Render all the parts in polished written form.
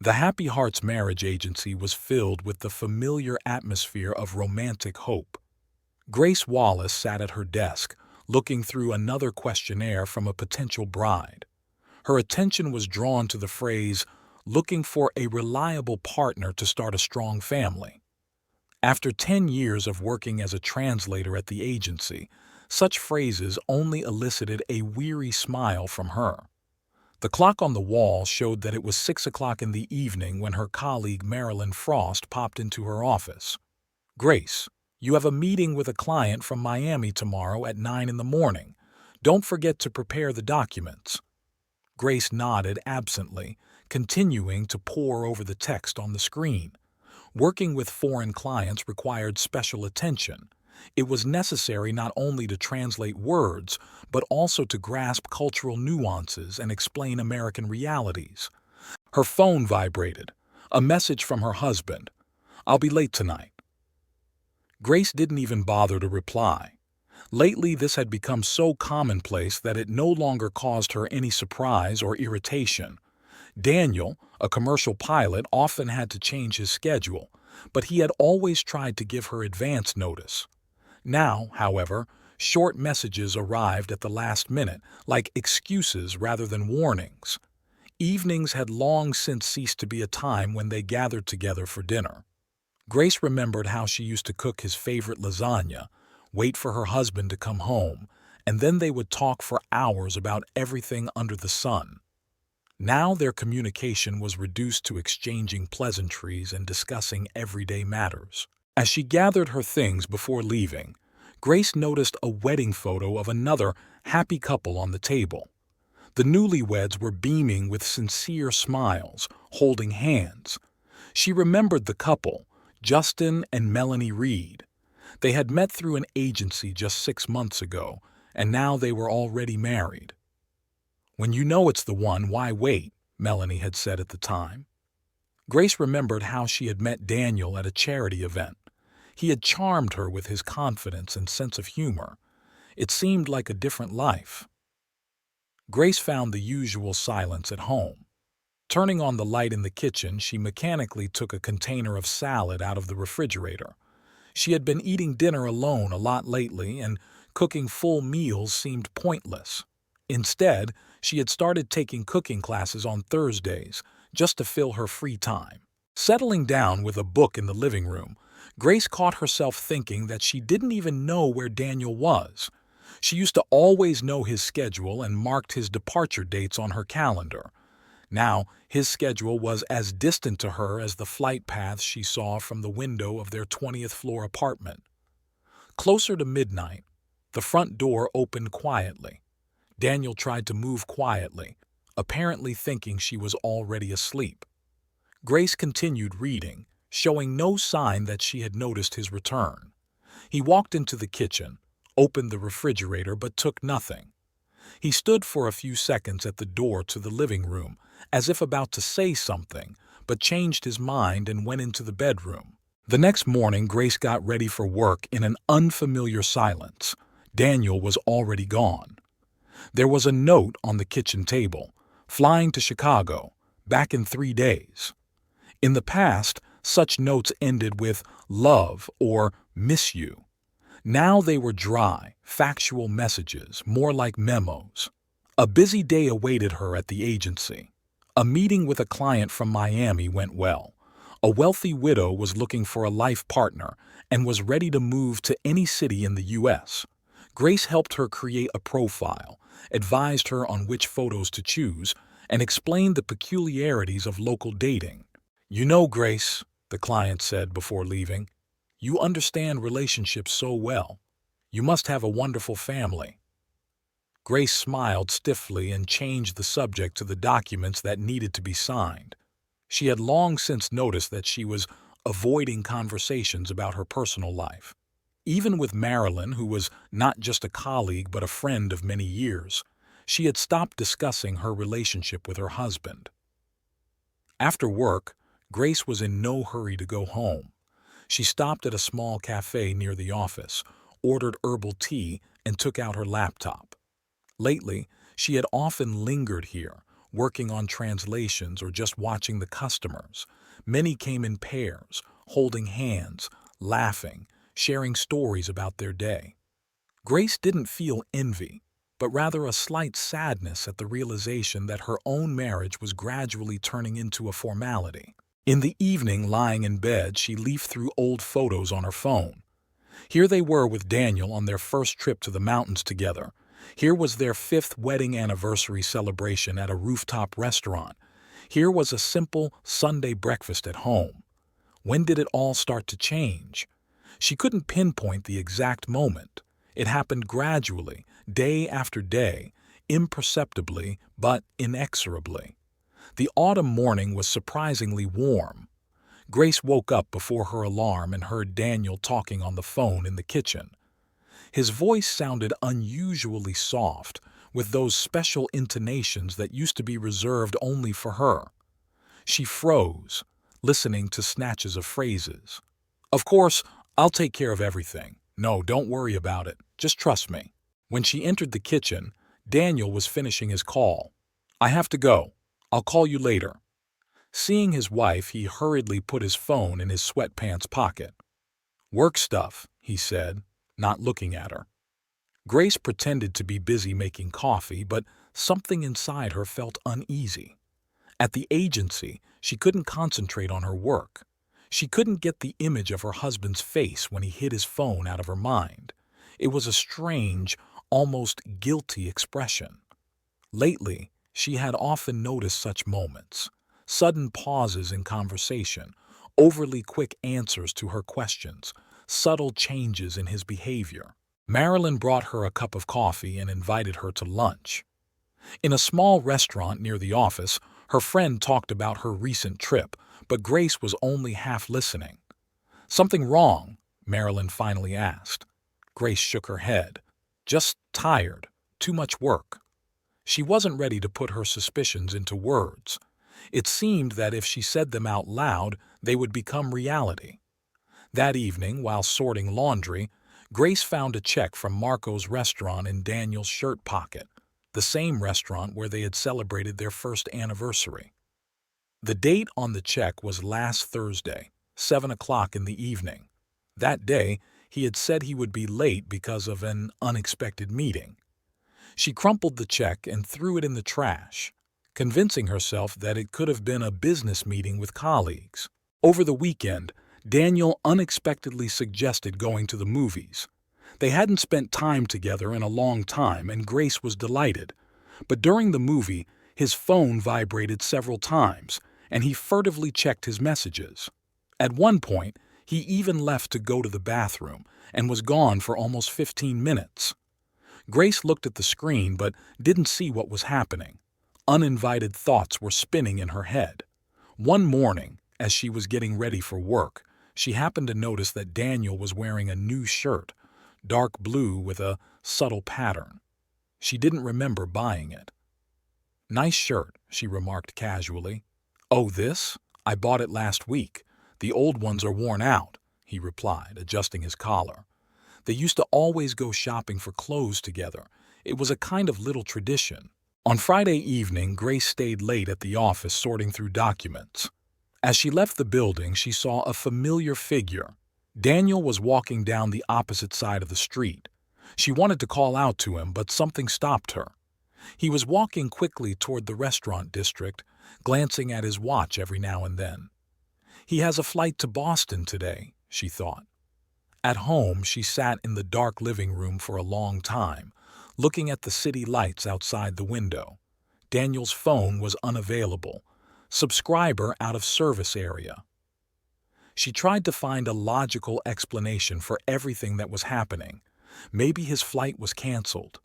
The Happy Hearts marriage agency was filled with the familiar atmosphere of romantic hope. Grace Wallace sat at her desk, looking through another questionnaire from a potential bride. Her attention was drawn to the phrase, "looking for a reliable partner to start a strong family." After 10 years of working as a translator at the agency, such phrases only elicited a weary smile from her. The clock on the wall showed that it was 6 o'clock in the evening when her colleague Marilyn Frost popped into her office. "Grace, you have a meeting with a client from Miami tomorrow at 9 in the morning. Don't forget to prepare the documents." Grace nodded absently, continuing to pore over the text on the screen. Working with foreign clients required special attention. It was necessary not only to translate words, but also to grasp cultural nuances and explain American realities. Her phone vibrated. A message from her husband. "I'll be late tonight." Grace didn't even bother to reply. Lately, this had become so commonplace that it no longer caused her any surprise or irritation. Daniel, a commercial pilot, often had to change his schedule, but he had always tried to give her advance notice. Now, however, short messages arrived at the last minute, like excuses rather than warnings. Evenings had long since ceased to be a time when they gathered together for dinner. Grace remembered how she used to cook his favorite lasagna, wait for her husband to come home, and then they would talk for hours about everything under the sun. Now their communication was reduced to exchanging pleasantries and discussing everyday matters. As she gathered her things before leaving, Grace noticed a wedding photo of another happy couple on the table. The newlyweds were beaming with sincere smiles, holding hands. She remembered the couple, Justin and Melanie Reed. They had met through an agency just 6 months ago, and now they were already married. "When you know it's the one, why wait?" Melanie had said at the time. Grace remembered how she had met Daniel at a charity event. He had charmed her with his confidence and sense of humor. It seemed like a different life. Grace found the usual silence at home. Turning on the light in the kitchen, she mechanically took a container of salad out of the refrigerator. She had been eating dinner alone a lot lately, and cooking full meals seemed pointless. Instead, she had started taking cooking classes on Thursdays, just to fill her free time. Settling down with a book in the living room, Grace caught herself thinking that she didn't even know where Daniel was. She used to always know his schedule and marked his departure dates on her calendar. Now, his schedule was as distant to her as the flight paths she saw from the window of their 20th floor apartment. Closer to midnight, the front door opened quietly. Daniel tried to move quietly, apparently thinking she was already asleep. Grace continued reading, showing no sign that she had noticed his return. He walked into the kitchen, opened the refrigerator but took nothing. He stood for a few seconds at the door to the living room, as if about to say something, but changed his mind and went into the bedroom. The next morning, Grace got ready for work in an unfamiliar silence. Daniel was already gone. There was a note on the kitchen table, "Flying to Chicago, back in 3 days." In the past, such notes ended with "love" or "miss you." Now they were dry, factual messages, more like memos. A busy day awaited her at the agency. A meeting with a client from Miami went well. A wealthy widow was looking for a life partner and was ready to move to any city in the U.S. Grace helped her create a profile, advised her on which photos to choose, and explained the peculiarities of local dating. "You know, Grace," the client said before leaving, "you understand relationships so well. You must have a wonderful family." Grace smiled stiffly and changed the subject to the documents that needed to be signed. She had long since noticed that she was avoiding conversations about her personal life. Even with Marilyn, who was not just a colleague but a friend of many years, she had stopped discussing her relationship with her husband. After work, Grace was in no hurry to go home. She stopped at a small cafe near the office, ordered herbal tea, and took out her laptop. Lately, she had often lingered here, working on translations or just watching the customers. Many came in pairs, holding hands, laughing, sharing stories about their day. Grace didn't feel envy, but rather a slight sadness at the realization that her own marriage was gradually turning into a formality. In the evening, lying in bed, she leafed through old photos on her phone. Here they were with Daniel on their first trip to the mountains together. Here was their 5th wedding anniversary celebration at a rooftop restaurant. Here was a simple Sunday breakfast at home. When did it all start to change? She couldn't pinpoint the exact moment. It happened gradually, day after day, imperceptibly but inexorably. The autumn morning was surprisingly warm. Grace woke up before her alarm and heard Daniel talking on the phone in the kitchen. His voice sounded unusually soft, with those special intonations that used to be reserved only for her. She froze, listening to snatches of phrases. "Of course, I'll take care of everything. No, don't worry about it. Just trust me." When she entered the kitchen, Daniel was finishing his call. "I have to go. I'll call you later." Seeing his wife, he hurriedly put his phone in his sweatpants pocket. "Work stuff," he said, not looking at her. Grace pretended to be busy making coffee, but something inside her felt uneasy. At the agency, she couldn't concentrate on her work. She couldn't get the image of her husband's face when he hid his phone out of her mind. It was a strange, almost guilty expression. Lately, she had often noticed such moments. Sudden pauses in conversation, overly quick answers to her questions, subtle changes in his behavior. Marilyn brought her a cup of coffee and invited her to lunch. In a small restaurant near the office, her friend talked about her recent trip, but Grace was only half listening. "Something wrong?" Marilyn finally asked. Grace shook her head. "Just tired. Too much work." She wasn't ready to put her suspicions into words. It seemed that if she said them out loud, they would become reality. That evening, while sorting laundry, Grace found a check from Marco's restaurant in Daniel's shirt pocket, the same restaurant where they had celebrated their first anniversary. The date on the check was last Thursday, 7 o'clock in the evening. That day, he had said he would be late because of an unexpected meeting. She crumpled the check and threw it in the trash, convincing herself that it could have been a business meeting with colleagues. Over the weekend, Daniel unexpectedly suggested going to the movies. They hadn't spent time together in a long time, and Grace was delighted. But during the movie, his phone vibrated several times, and he furtively checked his messages. At one point, he even left to go to the bathroom and was gone for almost 15 minutes. Grace looked at the screen but didn't see what was happening. Uninvited thoughts were spinning in her head. One morning, as she was getting ready for work, she happened to notice that Daniel was wearing a new shirt, dark blue with a subtle pattern. She didn't remember buying it. "Nice shirt," she remarked casually. "Oh, this? I bought it last week. The old ones are worn out," he replied, adjusting his collar. They used to always go shopping for clothes together. It was a kind of little tradition. On Friday evening, Grace stayed late at the office sorting through documents. As she left the building, she saw a familiar figure. Daniel was walking down the opposite side of the street. She wanted to call out to him, but something stopped her. He was walking quickly toward the restaurant district, glancing at his watch every now and then. He has a flight to Boston today, she thought. At home, she sat in the dark living room for a long time, looking at the city lights outside the window. Daniel's phone was unavailable. Subscriber out of service area. She tried to find a logical explanation for everything that was happening. Maybe his flight was canceled.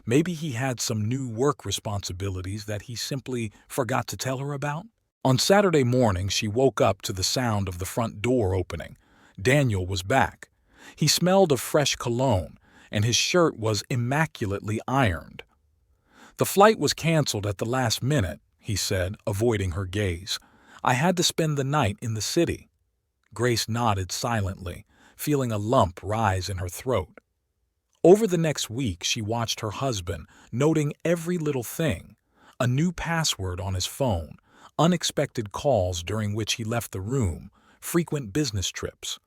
Maybe he had some new work responsibilities that he simply forgot to tell her about. On Saturday morning, she woke up to the sound of the front door opening. Daniel was back. He smelled of fresh cologne, and his shirt was immaculately ironed. "The flight was canceled at the last minute," he said, avoiding her gaze. "I had to spend the night in the city." Grace nodded silently, feeling a lump rise in her throat. Over the next week, she watched her husband, noting every little thing. A new password on his phone, unexpected calls during which he left the room, frequent business trips.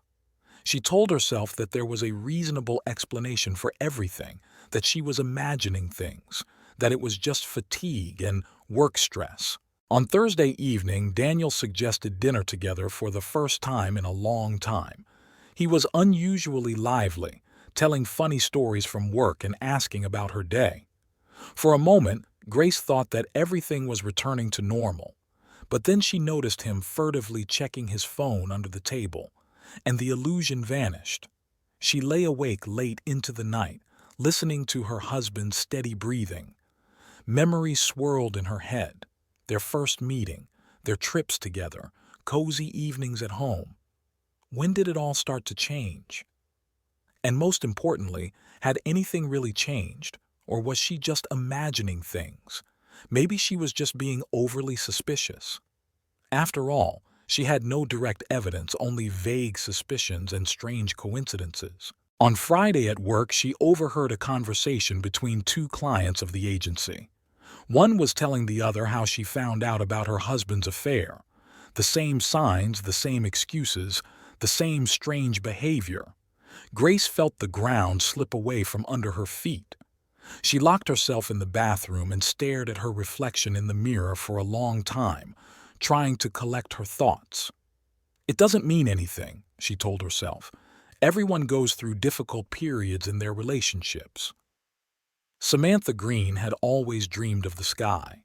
She told herself that there was a reasonable explanation for everything, that she was imagining things, that it was just fatigue and work stress. On Thursday evening, Daniel suggested dinner together for the first time in a long time. He was unusually lively, telling funny stories from work and asking about her day. For a moment, Grace thought that everything was returning to normal, but then she noticed him furtively checking his phone under the table, and the illusion vanished. She lay awake late into the night, listening to her husband's steady breathing. Memories swirled in her head, their first meeting, their trips together, cozy evenings at home. When did it all start to change? And most importantly, had anything really changed, or was she just imagining things? Maybe she was just being overly suspicious. After all, she had no direct evidence, only vague suspicions and strange coincidences. On Friday at work, she overheard a conversation between two clients of the agency. One was telling the other how she found out about her husband's affair. The same signs, the same excuses, the same strange behavior. Grace felt the ground slip away from under her feet. She locked herself in the bathroom and stared at her reflection in the mirror for a long time, trying to collect her thoughts. It doesn't mean anything, she told herself. Everyone goes through difficult periods in their relationships. Samantha Green had always dreamed of the sky.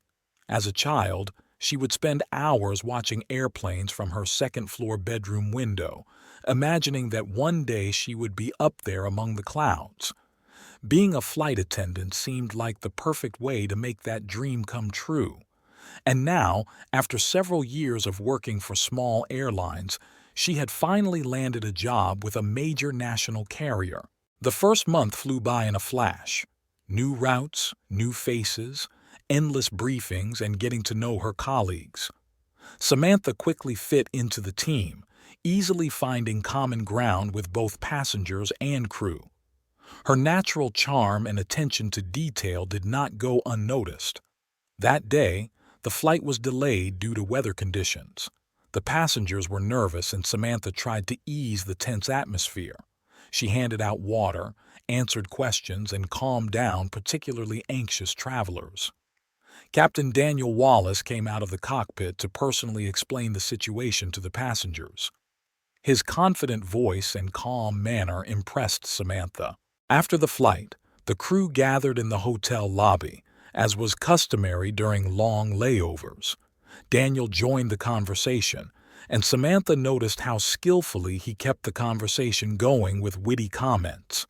As a child, she would spend hours watching airplanes from her second-floor bedroom window, imagining that one day she would be up there among the clouds. Being a flight attendant seemed like the perfect way to make that dream come true. And now, after several years of working for small airlines, she had finally landed a job with a major national carrier. The first month flew by in a flash. New routes, new faces, endless briefings, and getting to know her colleagues. Samantha quickly fit into the team, easily finding common ground with both passengers and crew. Her natural charm and attention to detail did not go unnoticed. That day, the flight was delayed due to weather conditions. The passengers were nervous and Samantha tried to ease the tense atmosphere. She handed out water, answered questions, and calmed down particularly anxious travelers. Captain Daniel Wallace came out of the cockpit to personally explain the situation to the passengers. His confident voice and calm manner impressed Samantha. After the flight, the crew gathered in the hotel lobby, as was customary during long layovers. Daniel joined the conversation, and Samantha noticed how skillfully he kept the conversation going with witty comments.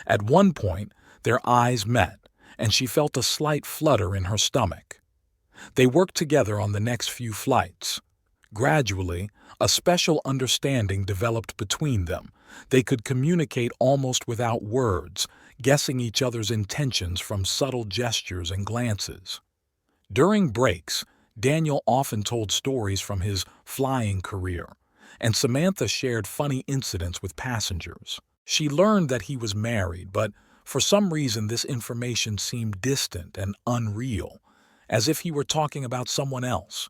At one point, their eyes met, and she felt a slight flutter in her stomach. They worked together on the next few flights. Gradually, a special understanding developed between them. They could communicate almost without words, guessing each other's intentions from subtle gestures and glances. During breaks, Daniel often told stories from his flying career, and Samantha shared funny incidents with passengers. She learned that he was married, but for some reason this information seemed distant and unreal, as if he were talking about someone else.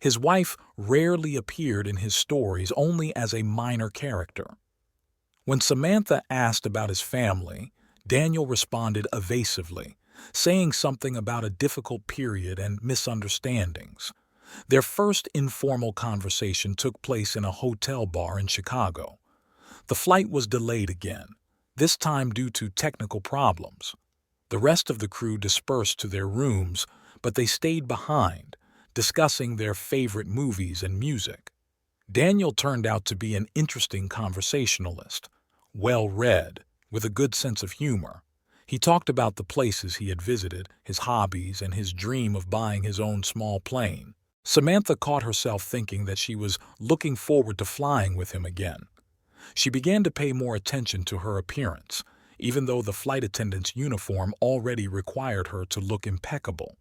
His wife rarely appeared in his stories, only as a minor character. When Samantha asked about his family, Daniel responded evasively, saying something about a difficult period and misunderstandings. Their first informal conversation took place in a hotel bar in Chicago. The flight was delayed again, this time due to technical problems. The rest of the crew dispersed to their rooms, but they stayed behind, discussing their favorite movies and music. Daniel turned out to be an interesting conversationalist, well-read, with a good sense of humor. He talked about the places he had visited, his hobbies, and his dream of buying his own small plane. Samantha caught herself thinking that she was looking forward to flying with him again. She began to pay more attention to her appearance, even though the flight attendant's uniform already required her to look impeccable.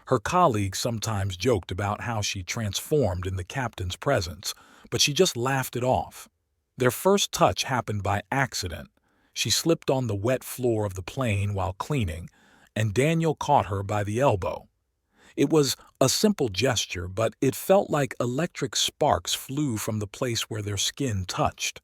Her colleagues sometimes joked about how she transformed in the captain's presence, but she just laughed it off. Their first touch happened by accident. She slipped on the wet floor of the plane while cleaning, and Daniel caught her by the elbow. It was a simple gesture, but it felt like electric sparks flew from the place where their skin touched.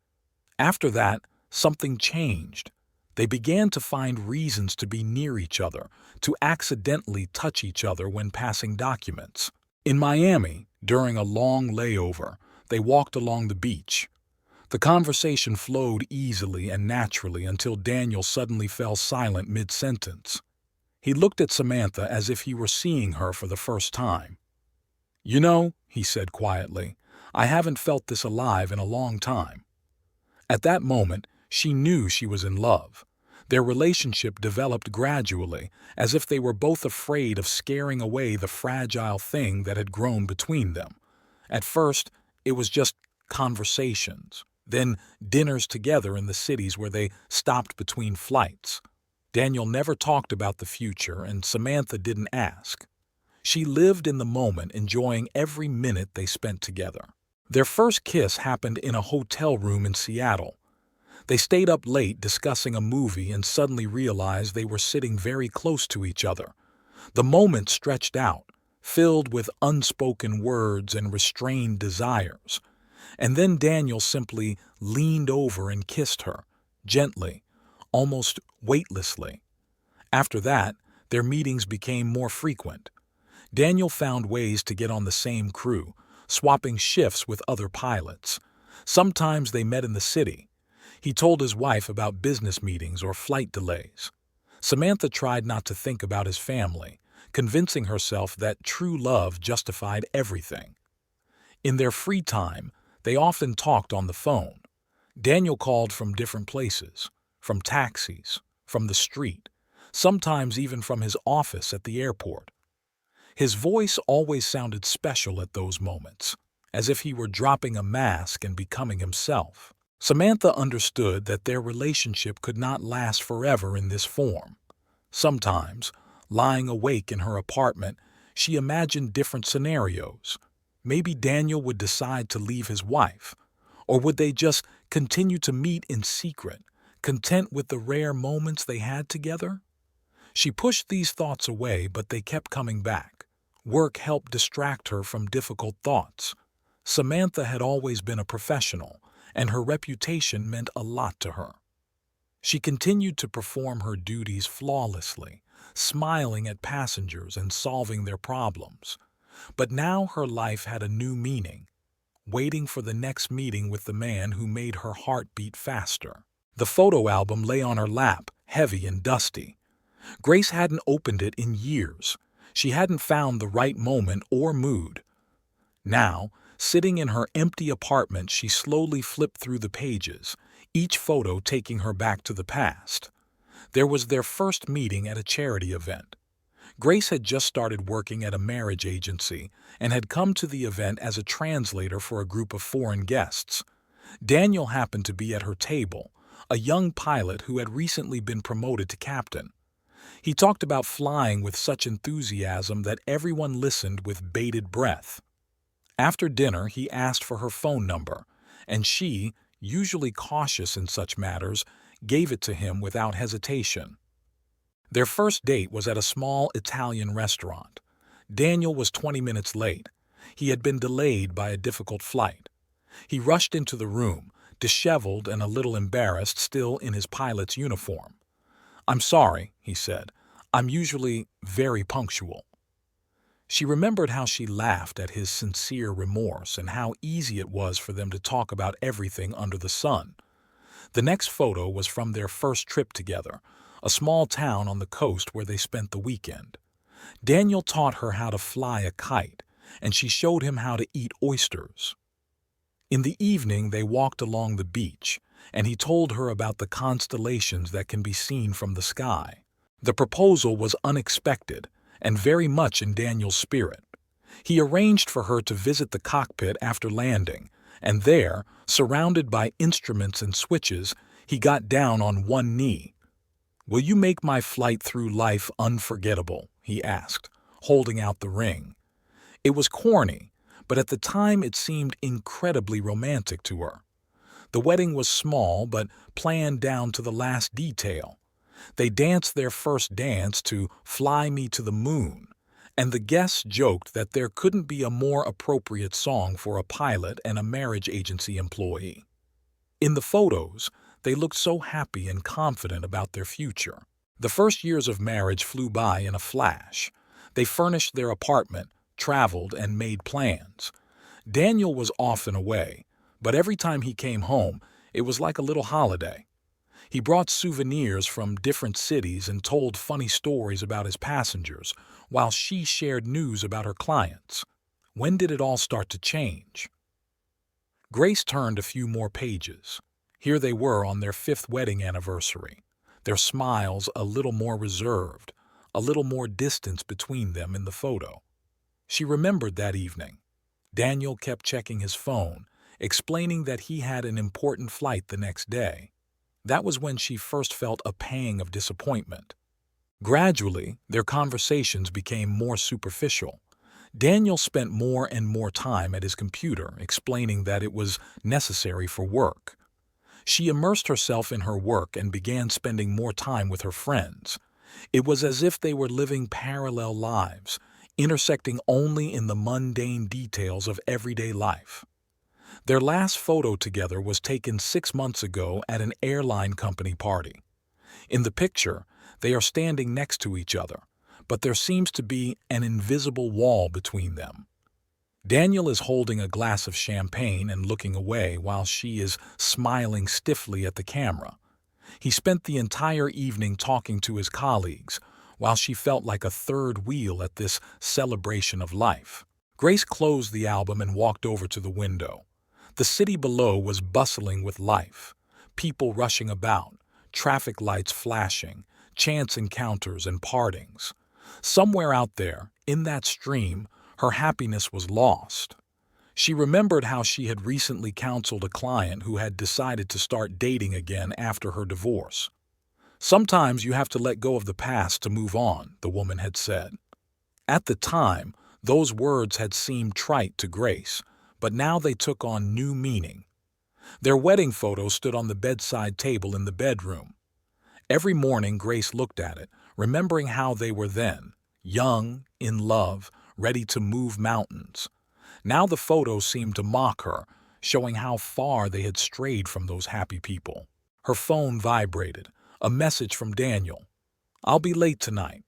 After that, something changed. They began to find reasons to be near each other, to accidentally touch each other when passing documents. In Miami, during a long layover, they walked along the beach. The conversation flowed easily and naturally until Daniel suddenly fell silent mid-sentence. He looked at Samantha as if he were seeing her for the first time. "You know," he said quietly, "I haven't felt this alive in a long time." At that moment, she knew she was in love. Their relationship developed gradually, as if they were both afraid of scaring away the fragile thing that had grown between them. At first, it was just conversations, then dinners together in the cities where they stopped between flights. Daniel never talked about the future, and Samantha didn't ask. She lived in the moment, enjoying every minute they spent together. Their first kiss happened in a hotel room in Seattle. They stayed up late discussing a movie and suddenly realized they were sitting very close to each other. The moment stretched out, filled with unspoken words and restrained desires. And then Daniel simply leaned over and kissed her, gently, almost weightlessly. After that, their meetings became more frequent. Daniel found ways to get on the same crew, swapping shifts with other pilots. Sometimes they met in the city. He told his wife about business meetings or flight delays. Samantha tried not to think about his family, convincing herself that true love justified everything. In their free time, they often talked on the phone. Daniel called from different places, from taxis, from the street, sometimes even from his office at the airport. His voice always sounded special at those moments, as if he were dropping a mask and becoming himself. Samantha understood that their relationship could not last forever in this form. Sometimes, lying awake in her apartment, she imagined different scenarios. Maybe Daniel would decide to leave his wife, or would they just continue to meet in secret, content with the rare moments they had together? She pushed these thoughts away, but they kept coming back. Work helped distract her from difficult thoughts. Samantha had always been a professional, and her reputation meant a lot to her. She continued to perform her duties flawlessly, smiling at passengers and solving their problems. But now her life had a new meaning, waiting for the next meeting with the man who made her heart beat faster. The photo album lay on her lap, heavy and dusty. Grace hadn't opened it in years. She hadn't found the right moment or mood. Now, sitting in her empty apartment, she slowly flipped through the pages, each photo taking her back to the past. There was their first meeting at a charity event. Grace had just started working at a marriage agency and had come to the event as a translator for a group of foreign guests. Daniel happened to be at her table, a young pilot who had recently been promoted to captain. He talked about flying with such enthusiasm that everyone listened with bated breath. After dinner, he asked for her phone number, and she, usually cautious in such matters, gave it to him without hesitation. Their first date was at a small Italian restaurant. Daniel was 20 minutes late. He had been delayed by a difficult flight. He rushed into the room, disheveled and a little embarrassed, still in his pilot's uniform. "I'm sorry," he said. "I'm usually very punctual." She remembered how she laughed at his sincere remorse and how easy it was for them to talk about everything under the sun. The next photo was from their first trip together, a small town on the coast where they spent the weekend. Daniel taught her how to fly a kite, and she showed him how to eat oysters. In the evening, they walked along the beach, and he told her about the constellations that can be seen from the sky. The proposal was unexpected and very much in Daniel's spirit. He arranged for her to visit the cockpit after landing, and there, surrounded by instruments and switches, he got down on one knee. "Will you make my flight through life unforgettable?" he asked, holding out the ring. It was corny, but at the time it seemed incredibly romantic to her. The wedding was small, but planned down to the last detail. They danced their first dance to "Fly Me to the Moon," and the guests joked that there couldn't be a more appropriate song for a pilot and a marriage agency employee. In the photos, they looked so happy and confident about their future. The first years of marriage flew by in a flash. They furnished their apartment, traveled, and made plans. Daniel was often away, but every time he came home, it was like a little holiday. He brought souvenirs from different cities and told funny stories about his passengers, while she shared news about her clients. When did it all start to change? Grace turned a few more pages. Here they were on their 5th wedding anniversary, their smiles a little more reserved, a little more distance between them in the photo. She remembered that evening. Daniel kept checking his phone, explaining that he had an important flight the next day. That was when she first felt a pang of disappointment. Gradually, their conversations became more superficial. Daniel spent more and more time at his computer, explaining that it was necessary for work. She immersed herself in her work and began spending more time with her friends. It was as if they were living parallel lives, intersecting only in the mundane details of everyday life. Their last photo together was taken 6 months ago at an airline company party. In the picture, they are standing next to each other, but there seems to be an invisible wall between them. Daniel is holding a glass of champagne and looking away while she is smiling stiffly at the camera. He spent the entire evening talking to his colleagues, while she felt like a third wheel at this celebration of life. Grace closed the album and walked over to the window. The city below was bustling with life, people rushing about, traffic lights flashing, chance encounters and partings. Somewhere out there, in that stream, her happiness was lost. She remembered how she had recently counseled a client who had decided to start dating again after her divorce. "Sometimes you have to let go of the past to move on," the woman had said. At the time, those words had seemed trite to Grace, but now they took on new meaning. Their wedding photo stood on the bedside table in the bedroom. Every morning Grace looked at it, remembering how they were then, young, in love, ready to move mountains. Now the photo seemed to mock her, showing how far they had strayed from those happy people. Her phone vibrated, a message from Daniel. "I'll be late tonight."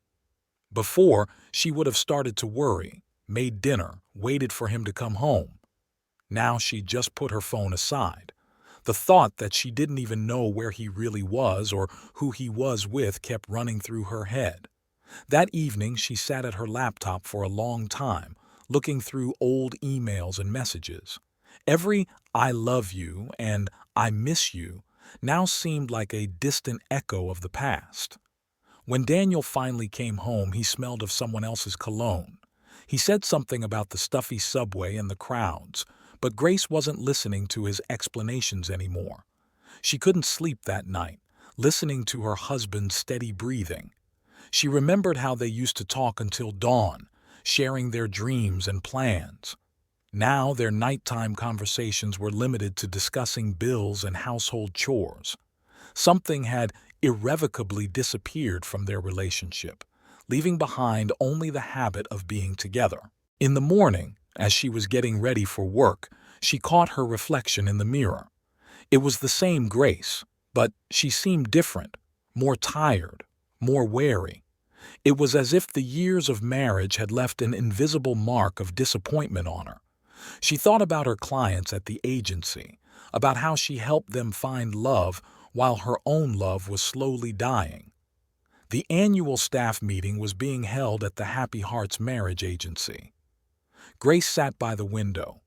Before, she would have started to worry, made dinner, waited for him to come home. Now she just put her phone aside. The thought that she didn't even know where he really was or who he was with kept running through her head. That evening she sat at her laptop for a long time, looking through old emails and messages. Every "I love you" and "I miss you" now seemed like a distant echo of the past. When Daniel finally came home, he smelled of someone else's cologne. He said something about the stuffy subway and the crowds, but Grace wasn't listening to his explanations anymore. She couldn't sleep that night, listening to her husband's steady breathing. She remembered how they used to talk until dawn, sharing their dreams and plans. Now their nighttime conversations were limited to discussing bills and household chores. Something had irrevocably disappeared from their relationship, leaving behind only the habit of being together. In the morning, as she was getting ready for work, she caught her reflection in the mirror. It was the same Grace, but she seemed different, more tired, more wary. It was as if the years of marriage had left an invisible mark of disappointment on her. She thought about her clients at the agency, about how she helped them find love while her own love was slowly dying. The annual staff meeting was being held at the Happy Hearts Marriage Agency. Grace sat by the window,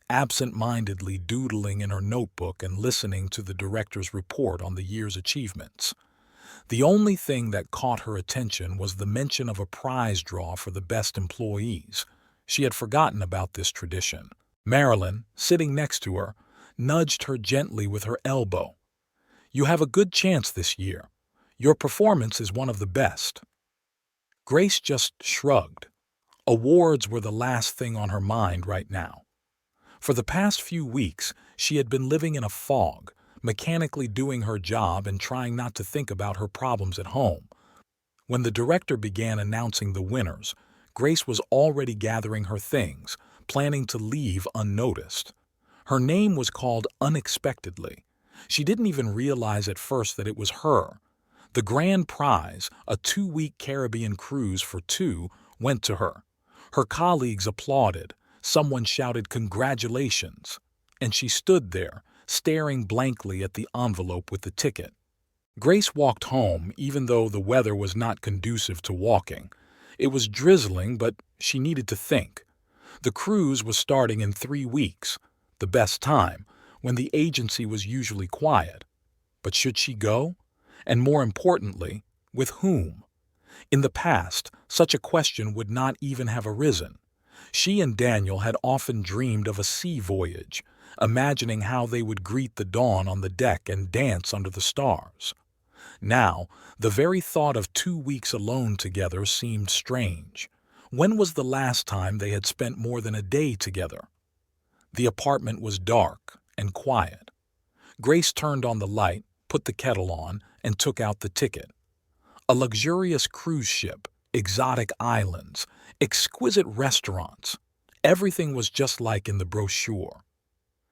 absent-mindedly doodling in her notebook and listening to the director's report on the year's achievements. The only thing that caught her attention was the mention of a prize draw for the best employees. She had forgotten about this tradition. Marilyn, sitting next to her, nudged her gently with her elbow. "You have a good chance this year. Your performance is one of the best." Grace just shrugged. Awards were the last thing on her mind right now. For the past few weeks, she had been living in a fog, mechanically doing her job and trying not to think about her problems at home. When the director began announcing the winners, Grace was already gathering her things, planning to leave unnoticed. Her name was called unexpectedly. She didn't even realize at first that it was her. The grand prize, a 2-week Caribbean cruise for two, went to her. Her colleagues applauded. Someone shouted congratulations. And she stood there, staring blankly at the envelope with the ticket. Grace walked home, even though the weather was not conducive to walking. It was drizzling, but she needed to think. The cruise was starting in 3 weeks, the best time, when the agency was usually quiet. But should she go? And more importantly, with whom? In the past, such a question would not even have arisen. She and Daniel had often dreamed of a sea voyage, imagining how they would greet the dawn on the deck and dance under the stars. Now, the very thought of 2 weeks alone together seemed strange. When was the last time they had spent more than a day together? The apartment was dark and quiet. Grace turned on the light, put the kettle on, and took out the ticket. A luxurious cruise ship, exotic islands, exquisite restaurants. Everything was just like in the brochure.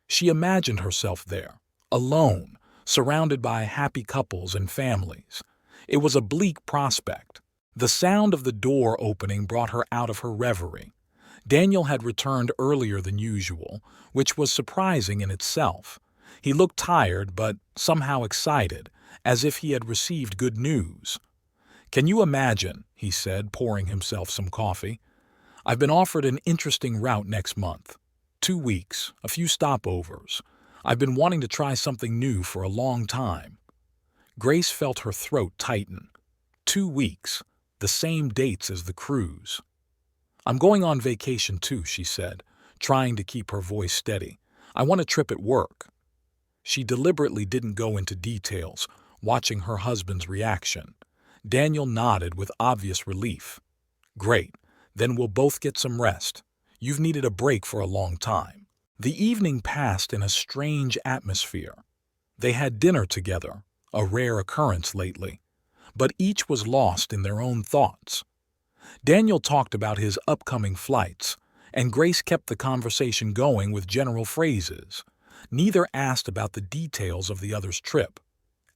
She imagined herself there, alone, surrounded by happy couples and families. It was a bleak prospect. The sound of the door opening brought her out of her reverie. Daniel had returned earlier than usual, which was surprising in itself. He looked tired but somehow excited, as if he had received good news. "Can you imagine," he said, pouring himself some coffee. "I've been offered an interesting route next month. 2 weeks, a few stopovers. I've been wanting to try something new for a long time." Grace felt her throat tighten. 2 weeks, the same dates as the cruise. "I'm going on vacation too," she said, trying to keep her voice steady. "I want a trip at work." She deliberately didn't go into details, watching her husband's reaction. Daniel nodded with obvious relief. "Great, then we'll both get some rest. You've needed a break for a long time." The evening passed in a strange atmosphere. They had dinner together, a rare occurrence lately, but each was lost in their own thoughts. Daniel talked about his upcoming flights, and Grace kept the conversation going with general phrases. Neither asked about the details of the other's trip.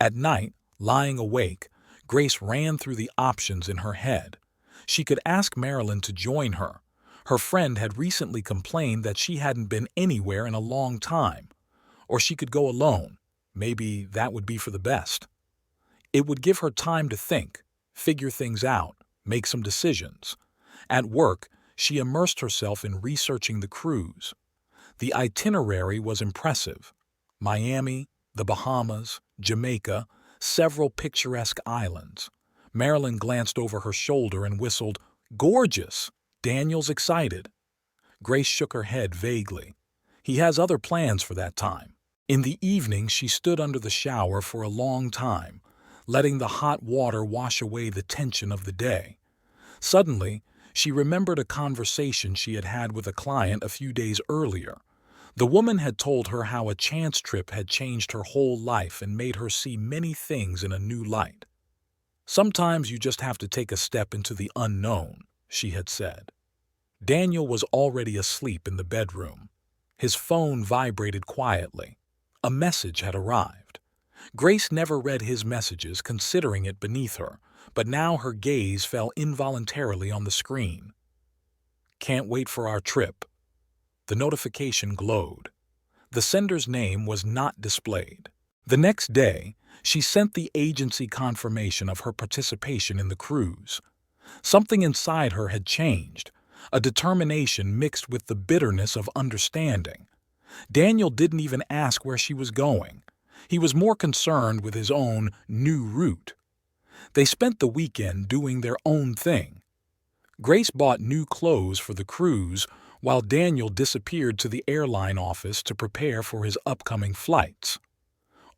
At night, lying awake, Grace ran through the options in her head. She could ask Marilyn to join her. Her friend had recently complained that she hadn't been anywhere in a long time. Or she could go alone. Maybe that would be for the best. It would give her time to think, figure things out, make some decisions. At work, she immersed herself in researching the cruise. The itinerary was impressive. Miami, the Bahamas, Jamaica, several picturesque islands. Marilyn glanced over her shoulder and whistled, "Gorgeous!" Daniel's excited. Grace shook her head vaguely. He has other plans for that time. In the evening, she stood under the shower for a long time, letting the hot water wash away the tension of the day. Suddenly, she remembered a conversation she had had with a client a few days earlier. The woman had told her how a chance trip had changed her whole life and made her see many things in a new light. "Sometimes you just have to take a step into the unknown," she had said. Daniel was already asleep in the bedroom. His phone vibrated quietly. A message had arrived. Grace never read his messages, considering it beneath her, but now her gaze fell involuntarily on the screen. "Can't wait for our trip." The notification glowed. The sender's name was not displayed. The next day, she sent the agency confirmation of her participation in the cruise. Something inside her had changed, a determination mixed with the bitterness of understanding. Daniel didn't even ask where she was going. He was more concerned with his own new route. They spent the weekend doing their own thing. Grace bought new clothes for the cruise, while Daniel disappeared to the airline office to prepare for his upcoming flights.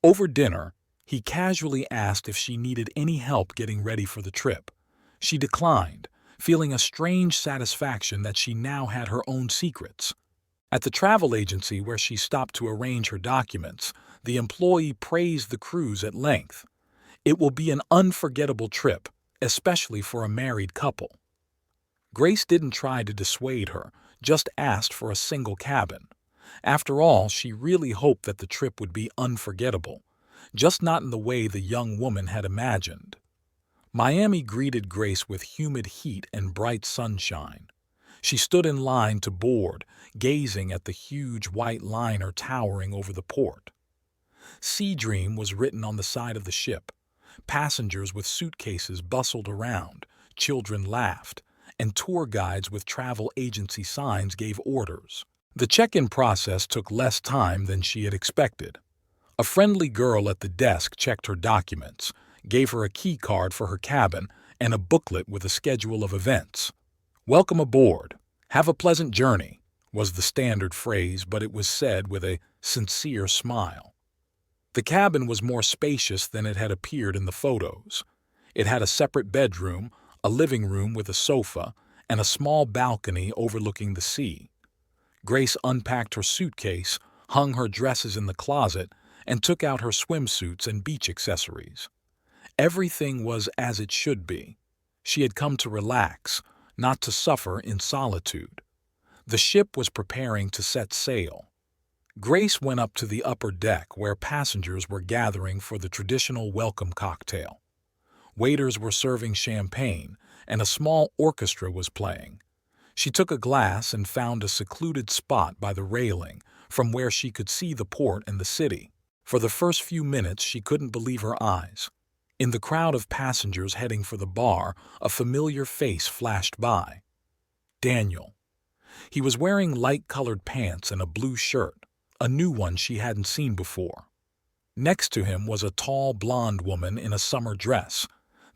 Over dinner, he casually asked if she needed any help getting ready for the trip. She declined, feeling a strange satisfaction that she now had her own secrets. At the travel agency where she stopped to arrange her documents, the employee praised the cruise at length. "It will be an unforgettable trip, especially for a married couple." Grace didn't try to dissuade her, just asked for a single cabin. After all, she really hoped that the trip would be unforgettable, just not in the way the young woman had imagined. Miami greeted Grace with humid heat and bright sunshine. She stood in line to board, gazing at the huge white liner towering over the port. Sea Dream was written on the side of the ship. Passengers with suitcases bustled around, children laughed, and tour guides with travel agency signs gave orders. The check-in process took less time than she had expected. A friendly girl at the desk checked her documents, gave her a key card for her cabin, and a booklet with a schedule of events. "Welcome aboard. Have a pleasant journey," was the standard phrase, but it was said with a sincere smile. The cabin was more spacious than it had appeared in the photos. It had a separate bedroom, a living room with a sofa, and a small balcony overlooking the sea. Grace unpacked her suitcase, hung her dresses in the closet, and took out her swimsuits and beach accessories. Everything was as it should be. She had come to relax, not to suffer in solitude. The ship was preparing to set sail. Grace went up to the upper deck where passengers were gathering for the traditional welcome cocktail. Waiters were serving champagne, and a small orchestra was playing. She took a glass and found a secluded spot by the railing, from where she could see the port and the city. For the first few minutes she couldn't believe her eyes. In the crowd of passengers heading for the bar, a familiar face flashed by. Daniel. He was wearing light-colored pants and a blue shirt, a new one she hadn't seen before. Next to him was a tall blonde woman in a summer dress.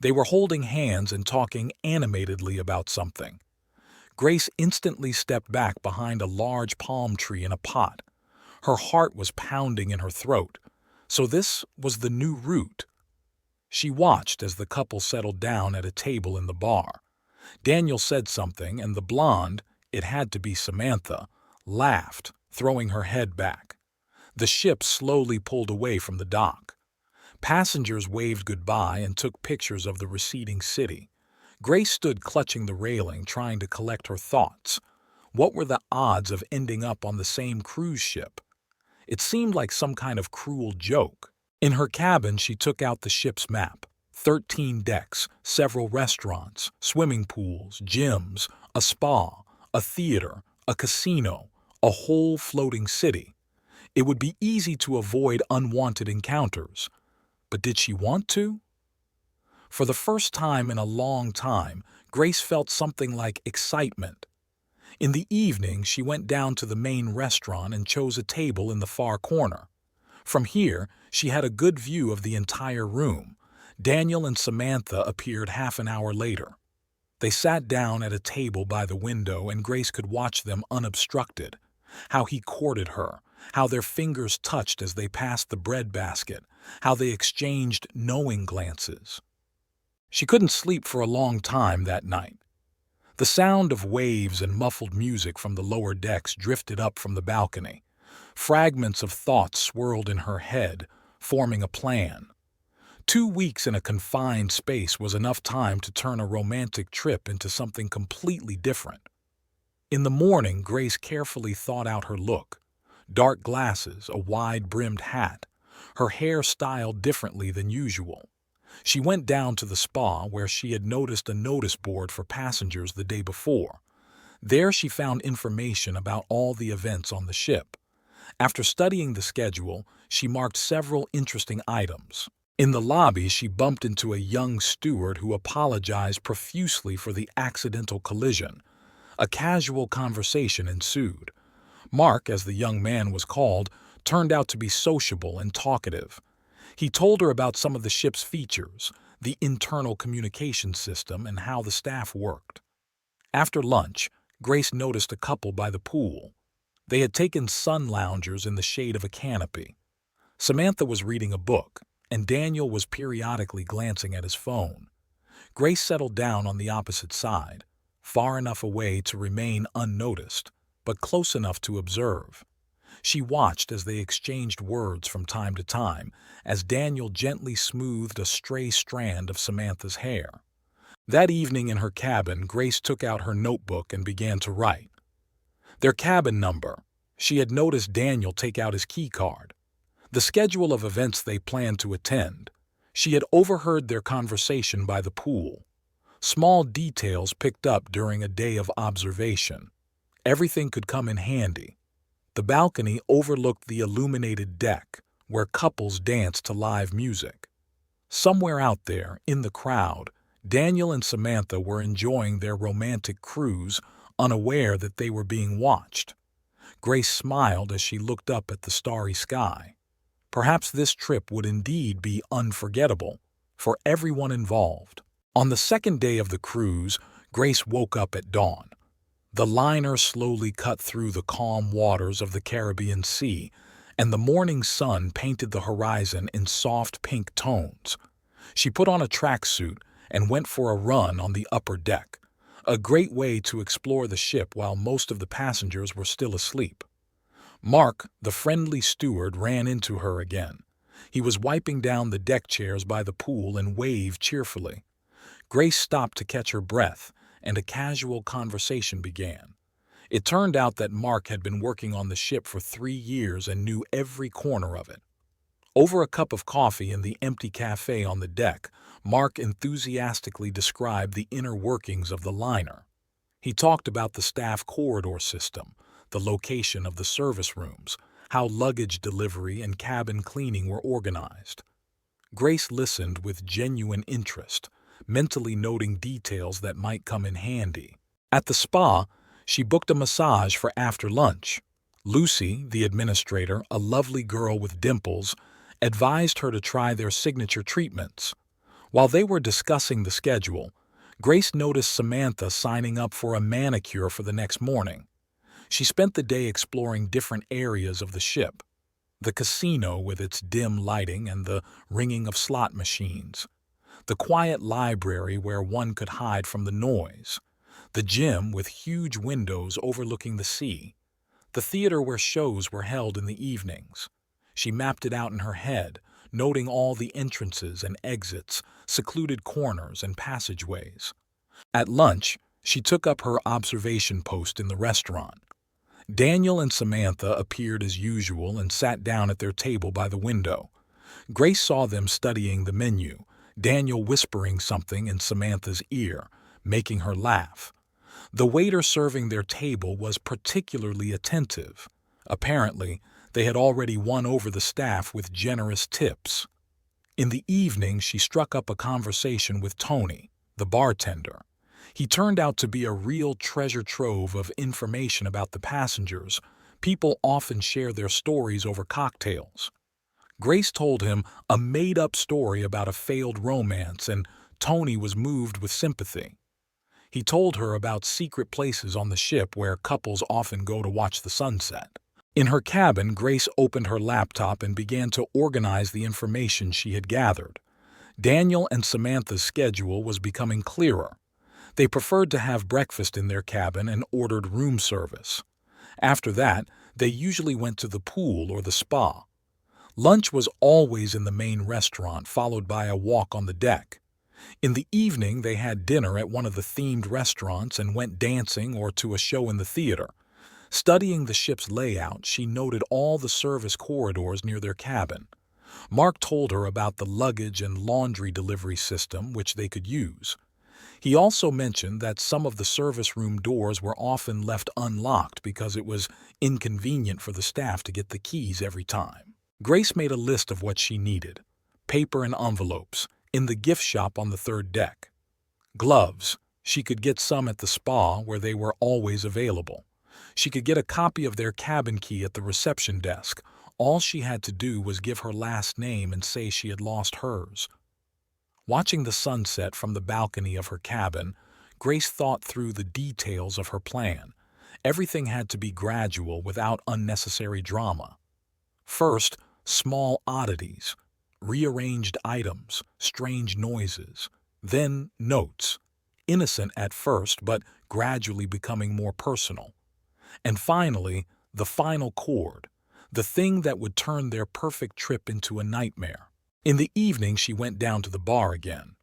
They were holding hands and talking animatedly about something. Grace instantly stepped back behind a large palm tree in a pot. Her heart was pounding in her throat. So this was the new route. She watched as the couple settled down at a table in the bar. Daniel said something, and the blonde, it had to be Samantha, laughed, throwing her head back. The ship slowly pulled away from the dock. Passengers waved goodbye and took pictures of the receding city. Grace stood clutching the railing, trying to collect her thoughts. What were the odds of ending up on the same cruise ship? It seemed like some kind of cruel joke. In her cabin, she took out the ship's map. 13 decks, several restaurants, swimming pools, gyms, a spa, a theater, a casino, a whole floating city. It would be easy to avoid unwanted encounters. But did she want to? For the first time in a long time, Grace felt something like excitement. In the evening, she went down to the main restaurant and chose a table in the far corner. From here, she had a good view of the entire room. Daniel and Samantha appeared half an hour later. They sat down at a table by the window, and Grace could watch them unobstructed. How he courted her, how their fingers touched as they passed the bread basket, how they exchanged knowing glances. She couldn't sleep for a long time that night. The sound of waves and muffled music from the lower decks drifted up from the balcony. Fragments of thoughts swirled in her head, forming a plan. 2 weeks in a confined space was enough time to turn a romantic trip into something completely different. In the morning, Grace carefully thought out her look. Dark glasses, a wide-brimmed hat, her hair styled differently than usual. She went down to the spa where she had noticed a notice board for passengers the day before. There she found information about all the events on the ship. After studying the schedule, she marked several interesting items. In the lobby, she bumped into a young steward who apologized profusely for the accidental collision. A casual conversation ensued. Mark, as the young man was called, turned out to be sociable and talkative. He told her about some of the ship's features, the internal communication system, and how the staff worked. After lunch, Grace noticed a couple by the pool. They had taken sun loungers in the shade of a canopy. Samantha was reading a book, and Daniel was periodically glancing at his phone. Grace settled down on the opposite side, far enough away to remain unnoticed, but close enough to observe. She watched as they exchanged words from time to time, as Daniel gently smoothed a stray strand of Samantha's hair. That evening in her cabin, Grace took out her notebook and began to write. Their cabin number. She had noticed Daniel take out his key card. The schedule of events they planned to attend. She had overheard their conversation by the pool. Small details picked up during a day of observation. Everything could come in handy. The balcony overlooked the illuminated deck, where couples danced to live music. Somewhere out there, in the crowd, Daniel and Samantha were enjoying their romantic cruise, unaware that they were being watched. Grace smiled as she looked up at the starry sky. Perhaps this trip would indeed be unforgettable for everyone involved. On the second day of the cruise, Grace woke up at dawn. The liner slowly cut through the calm waters of the Caribbean Sea, and the morning sun painted the horizon in soft pink tones. She put on a tracksuit and went for a run on the upper deck, a great way to explore the ship while most of the passengers were still asleep. Mark, the friendly steward, ran into her again. He was wiping down the deck chairs by the pool and waved cheerfully. Grace stopped to catch her breath, and a casual conversation began. It turned out that Mark had been working on the ship for 3 years and knew every corner of it. Over a cup of coffee in the empty cafe on the deck, Mark enthusiastically described the inner workings of the liner. He talked about the staff corridor system, the location of the service rooms, how luggage delivery and cabin cleaning were organized. Grace listened with genuine interest, mentally noting details that might come in handy. At the spa, she booked a massage for after lunch. Lucy, the administrator, a lovely girl with dimples, advised her to try their signature treatments. While they were discussing the schedule, Grace noticed Samantha signing up for a manicure for the next morning. She spent the day exploring different areas of the ship. The casino with its dim lighting and the ringing of slot machines. The quiet library where one could hide from the noise. The gym with huge windows overlooking the sea. The theater where shows were held in the evenings. She mapped it out in her head, noting all the entrances and exits, secluded corners and passageways. At lunch, she took up her observation post in the restaurant. Daniel and Samantha appeared as usual and sat down at their table by the window. Grace saw them studying the menu, Daniel whispering something in Samantha's ear, making her laugh. The waiter serving their table was particularly attentive. Apparently, they had already won over the staff with generous tips. In the evening, she struck up a conversation with Tony, the bartender. He turned out to be a real treasure trove of information about the passengers. People often share their stories over cocktails. Grace told him a made-up story about a failed romance, and Tony was moved with sympathy. He told her about secret places on the ship where couples often go to watch the sunset. In her cabin, Grace opened her laptop and began to organize the information she had gathered. Daniel and Samantha's schedule was becoming clearer. They preferred to have breakfast in their cabin and ordered room service. After that, they usually went to the pool or the spa. Lunch was always in the main restaurant, followed by a walk on the deck. In the evening, they had dinner at one of the themed restaurants and went dancing or to a show in the theater. Studying the ship's layout, she noted all the service corridors near their cabin. Mark told her about the luggage and laundry delivery system, which they could use. He also mentioned that some of the service room doors were often left unlocked because it was inconvenient for the staff to get the keys every time. Grace made a list of what she needed. Paper and envelopes, in the gift shop on the third deck. Gloves, she could get some at the spa where they were always available. She could get a copy of their cabin key at the reception desk. All she had to do was give her last name and say she had lost hers. Watching the sunset from the balcony of her cabin, Grace thought through the details of her plan. Everything had to be gradual without unnecessary drama. First, small oddities, rearranged items, strange noises. Then, notes. Innocent at first, but gradually becoming more personal. And finally, the final chord, the thing that would turn their perfect trip into a nightmare. In the evening, she went down to the bar again.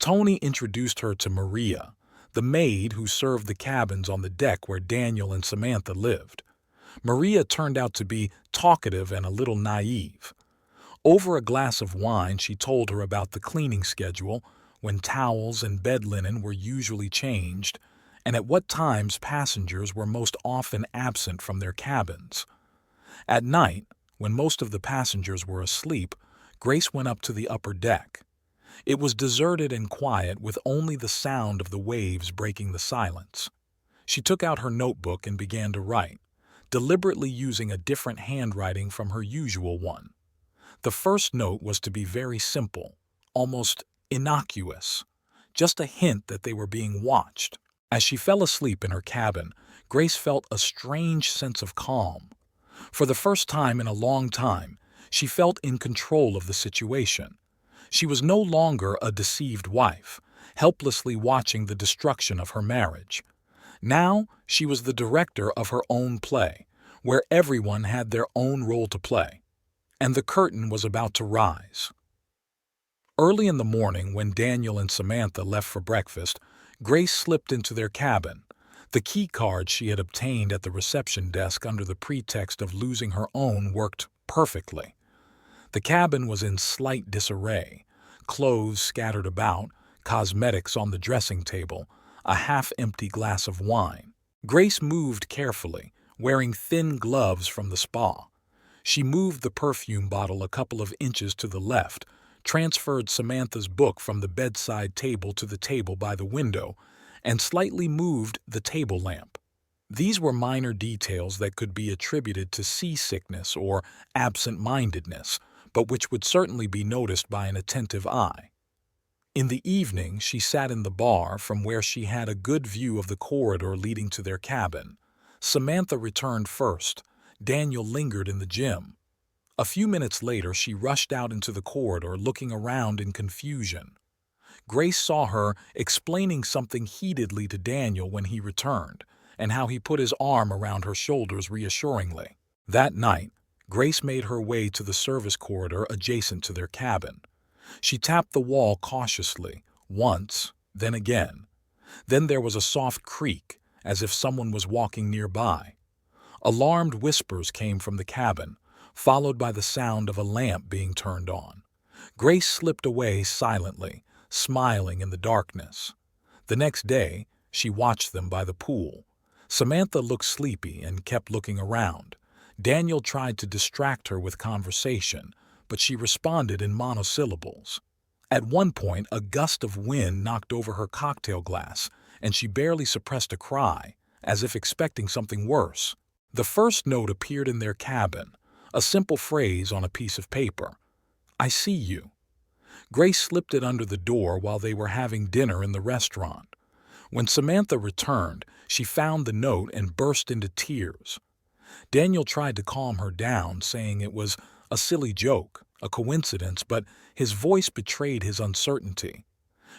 Tony introduced her to Maria, the maid who served the cabins on the deck where Daniel and Samantha lived. Maria turned out to be talkative and a little naive. Over a glass of wine, she told her about the cleaning schedule, when towels and bed linen were usually changed, and at what times passengers were most often absent from their cabins. At night, when most of the passengers were asleep, Grace went up to the upper deck. It was deserted and quiet, with only the sound of the waves breaking the silence. She took out her notebook and began to write, deliberately using a different handwriting from her usual one. The first note was to be very simple, almost innocuous, just a hint that they were being watched. As she fell asleep in her cabin, Grace felt a strange sense of calm. For the first time in a long time, she felt in control of the situation. She was no longer a deceived wife, helplessly watching the destruction of her marriage. Now she was the director of her own play, where everyone had their own role to play. And the curtain was about to rise. Early in the morning, when Daniel and Samantha left for breakfast, Grace slipped into their cabin. The key card she had obtained at the reception desk under the pretext of losing her own worked perfectly. The cabin was in slight disarray, clothes scattered about, cosmetics on the dressing table, a half-empty glass of wine. Grace moved carefully, wearing thin gloves from the spa. She moved the perfume bottle a couple of inches to the left, transferred Samantha's book from the bedside table to the table by the window, and slightly moved the table lamp. These were minor details that could be attributed to seasickness or absent-mindedness, but which would certainly be noticed by an attentive eye. In the evening, she sat in the bar from where she had a good view of the corridor leading to their cabin. Samantha returned first. Daniel lingered in the gym. A few minutes later, she rushed out into the corridor, looking around in confusion. Grace saw her explaining something heatedly to Daniel when he returned, and how he put his arm around her shoulders reassuringly. That night, Grace made her way to the service corridor adjacent to their cabin. She tapped the wall cautiously, once, then again. Then there was a soft creak, as if someone was walking nearby. Alarmed whispers came from the cabin, followed by the sound of a lamp being turned on. Grace slipped away silently, smiling in the darkness. The next day, she watched them by the pool. Samantha looked sleepy and kept looking around. Daniel tried to distract her with conversation, but she responded in monosyllables. At one point, a gust of wind knocked over her cocktail glass, and she barely suppressed a cry, as if expecting something worse. The first note appeared in their cabin, a simple phrase on a piece of paper. "I see you." Grace slipped it under the door while they were having dinner in the restaurant. When Samantha returned, she found the note and burst into tears. Daniel tried to calm her down, saying it was a silly joke, a coincidence, but his voice betrayed his uncertainty.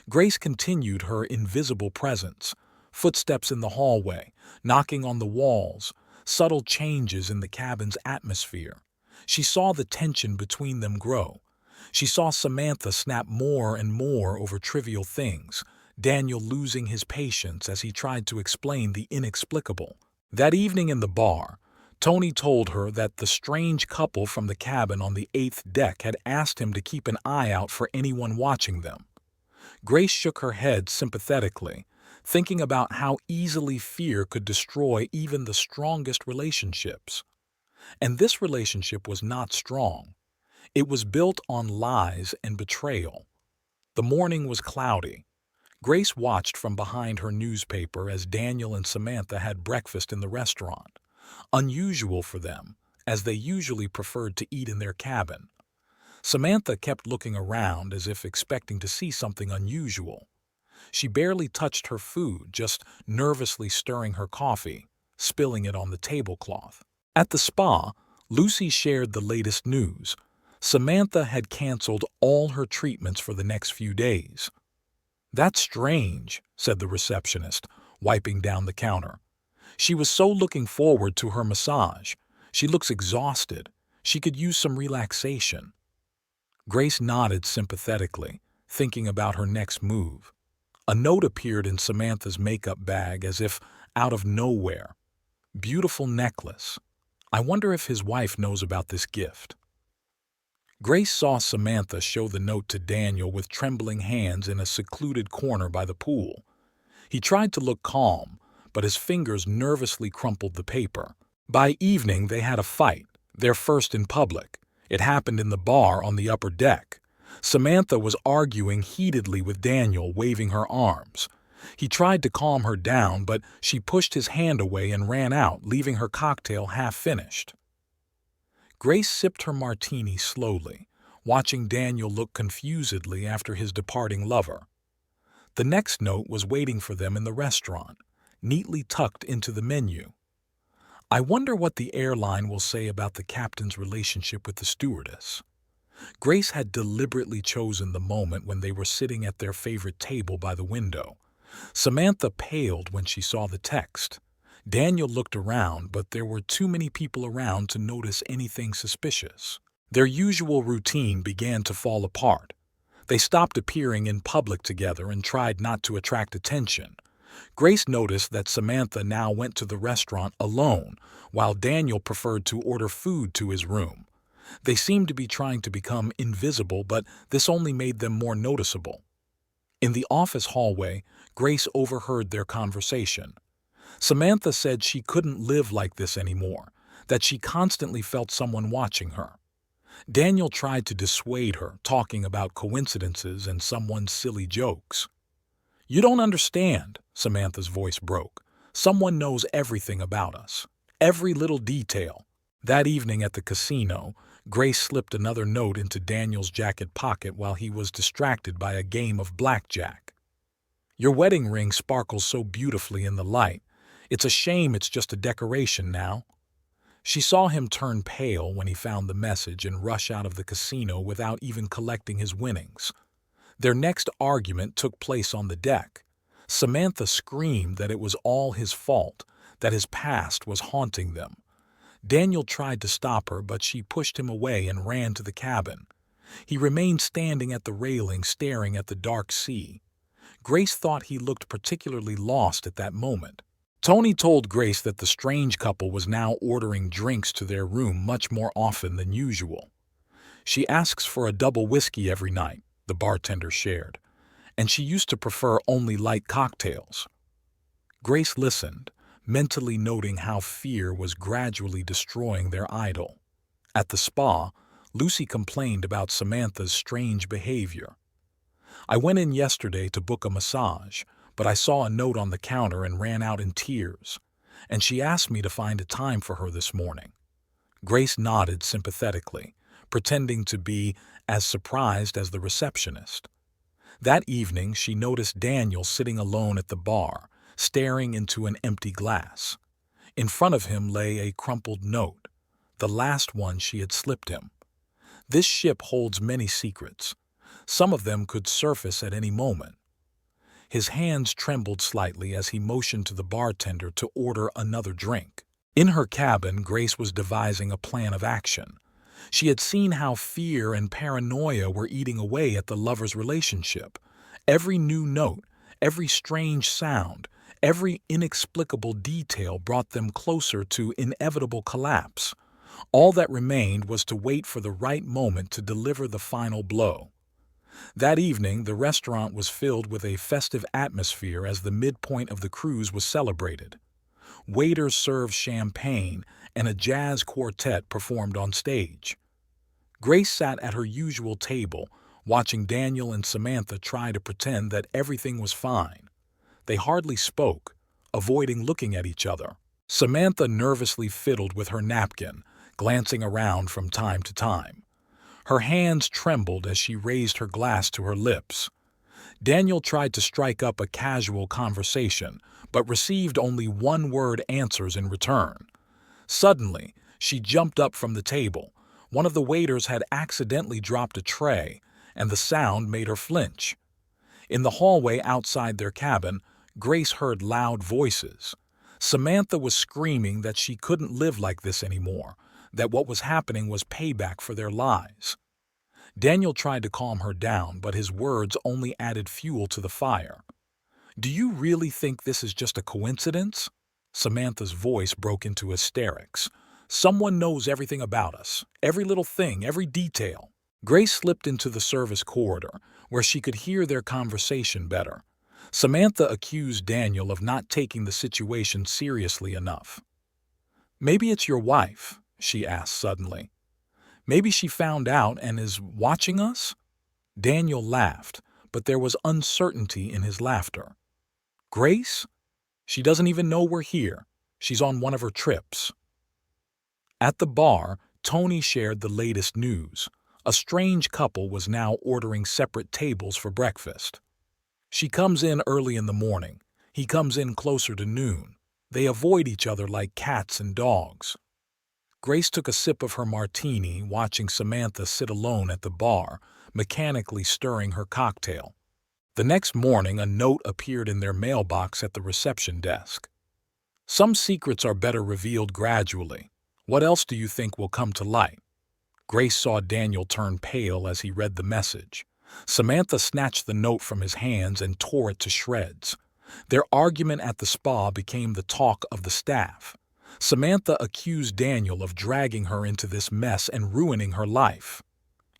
Grace continued her invisible presence, footsteps in the hallway, knocking on the walls, subtle changes in the cabin's atmosphere. She saw the tension between them grow. She saw Samantha snap more and more over trivial things, Daniel losing his patience as he tried to explain the inexplicable. That evening in the bar, Tony told her that the strange couple from the cabin on the 8th deck had asked him to keep an eye out for anyone watching them. Grace shook her head sympathetically, thinking about how easily fear could destroy even the strongest relationships. And this relationship was not strong. It was built on lies and betrayal. The morning was cloudy. Grace watched from behind her newspaper as Daniel and Samantha had breakfast in the restaurant, unusual for them, as they usually preferred to eat in their cabin. Samantha kept looking around as if expecting to see something unusual. She barely touched her food, just nervously stirring her coffee, spilling it on the tablecloth. At the spa, Lucy shared the latest news. Samantha had canceled all her treatments for the next few days. "That's strange," said the receptionist, wiping down the counter. "She was so looking forward to her massage. She looks exhausted. She could use some relaxation." Grace nodded sympathetically, thinking about her next move. A note appeared in Samantha's makeup bag as if out of nowhere. Beautiful necklace. I wonder if his wife knows about this gift. Grace saw Samantha show the note to Daniel with trembling hands in a secluded corner by the pool. He tried to look calm, but his fingers nervously crumpled the paper. By evening, they had a fight, their first in public. It happened in the bar on the upper deck. Samantha was arguing heatedly with Daniel, waving her arms. He tried to calm her down, but she pushed his hand away and ran out, leaving her cocktail half-finished. Grace sipped her martini slowly, watching Daniel look confusedly after his departing lover. The next note was waiting for them in the restaurant, neatly tucked into the menu. I wonder what the airline will say about the captain's relationship with the stewardess. Grace had deliberately chosen the moment when they were sitting at their favorite table by the window. Samantha paled when she saw the text. Daniel looked around, but there were too many people around to notice anything suspicious. Their usual routine began to fall apart. They stopped appearing in public together and tried not to attract attention. Grace noticed that Samantha now went to the restaurant alone, while Daniel preferred to order food to his room. They seemed to be trying to become invisible, but this only made them more noticeable. In the office hallway, Grace overheard their conversation. Samantha said she couldn't live like this anymore, that she constantly felt someone watching her. Daniel tried to dissuade her, talking about coincidences and someone's silly jokes. "You don't understand," Samantha's voice broke. "Someone knows everything about us. Every little detail." That evening at the casino, Grace slipped another note into Daniel's jacket pocket while he was distracted by a game of blackjack. "Your wedding ring sparkles so beautifully in the light. It's a shame it's just a decoration now." She saw him turn pale when he found the message and rush out of the casino without even collecting his winnings. Their next argument took place on the deck. Samantha screamed that it was all his fault, that his past was haunting them. Daniel tried to stop her, but she pushed him away and ran to the cabin. He remained standing at the railing, staring at the dark sea. Grace thought he looked particularly lost at that moment. Tony told Grace that the strange couple was now ordering drinks to their room much more often than usual. "She asks for a double whiskey every night," the bartender shared, "and she used to prefer only light cocktails." Grace listened, mentally noting how fear was gradually destroying their idol. At the spa, Lucy complained about Samantha's strange behavior. "I went in yesterday to book a massage, but I saw a note on the counter and ran out in tears, and she asked me to find a time for her this morning." Grace nodded sympathetically, pretending to be as surprised as the receptionist. That evening, she noticed Daniel sitting alone at the bar, staring into an empty glass. In front of him lay a crumpled note, the last one she had slipped him. This ship holds many secrets. Some of them could surface at any moment. His hands trembled slightly as he motioned to the bartender to order another drink. In her cabin, Grace was devising a plan of action. She had seen how fear and paranoia were eating away at the lovers' relationship. Every new note, every strange sound, every inexplicable detail brought them closer to inevitable collapse. All that remained was to wait for the right moment to deliver the final blow. That evening, the restaurant was filled with a festive atmosphere as the midpoint of the cruise was celebrated. Waiters served champagne, and a jazz quartet performed on stage. Grace sat at her usual table, watching Daniel and Samantha try to pretend that everything was fine. They hardly spoke, avoiding looking at each other. Samantha nervously fiddled with her napkin, glancing around from time to time. Her hands trembled as she raised her glass to her lips. Daniel tried to strike up a casual conversation, but received only one-word answers in return. Suddenly, she jumped up from the table. One of the waiters had accidentally dropped a tray, and the sound made her flinch. In the hallway outside their cabin, Grace heard loud voices. Samantha was screaming that she couldn't live like this anymore, that what was happening was payback for their lies. Daniel tried to calm her down, but his words only added fuel to the fire. "Do you really think this is just a coincidence?" Samantha's voice broke into hysterics. "Someone knows everything about us, every little thing, every detail." Grace slipped into the service corridor, where she could hear their conversation better. Samantha accused Daniel of not taking the situation seriously enough. "Maybe it's your wife," she asked suddenly. "Maybe she found out and is watching us?" Daniel laughed, but there was uncertainty in his laughter. "Grace? She doesn't even know we're here. She's on one of her trips." At the bar, Tony shared the latest news. A strange couple was now ordering separate tables for breakfast. "She comes in early in the morning. He comes in closer to noon. They avoid each other like cats and dogs." Grace took a sip of her martini, watching Samantha sit alone at the bar, mechanically stirring her cocktail. The next morning, a note appeared in their mailbox at the reception desk. "Some secrets are better revealed gradually. What else do you think will come to light?" Grace saw Daniel turn pale as he read the message. Samantha snatched the note from his hands and tore it to shreds. Their argument at the spa became the talk of the staff. Samantha accused Daniel of dragging her into this mess and ruining her life.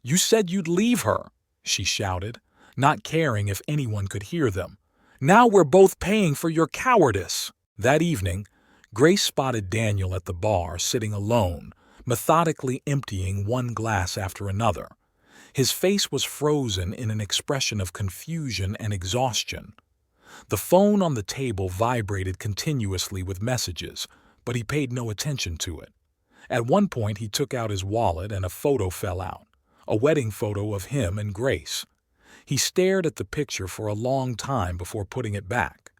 "You said you'd leave her," she shouted, not caring if anyone could hear them. "Now we're both paying for your cowardice." That evening, Grace spotted Daniel at the bar, sitting alone, methodically emptying one glass after another. His face was frozen in an expression of confusion and exhaustion. The phone on the table vibrated continuously with messages, but he paid no attention to it. At one point, he took out his wallet and a photo fell out, a wedding photo of him and Grace. He stared at the picture for a long time before putting it back.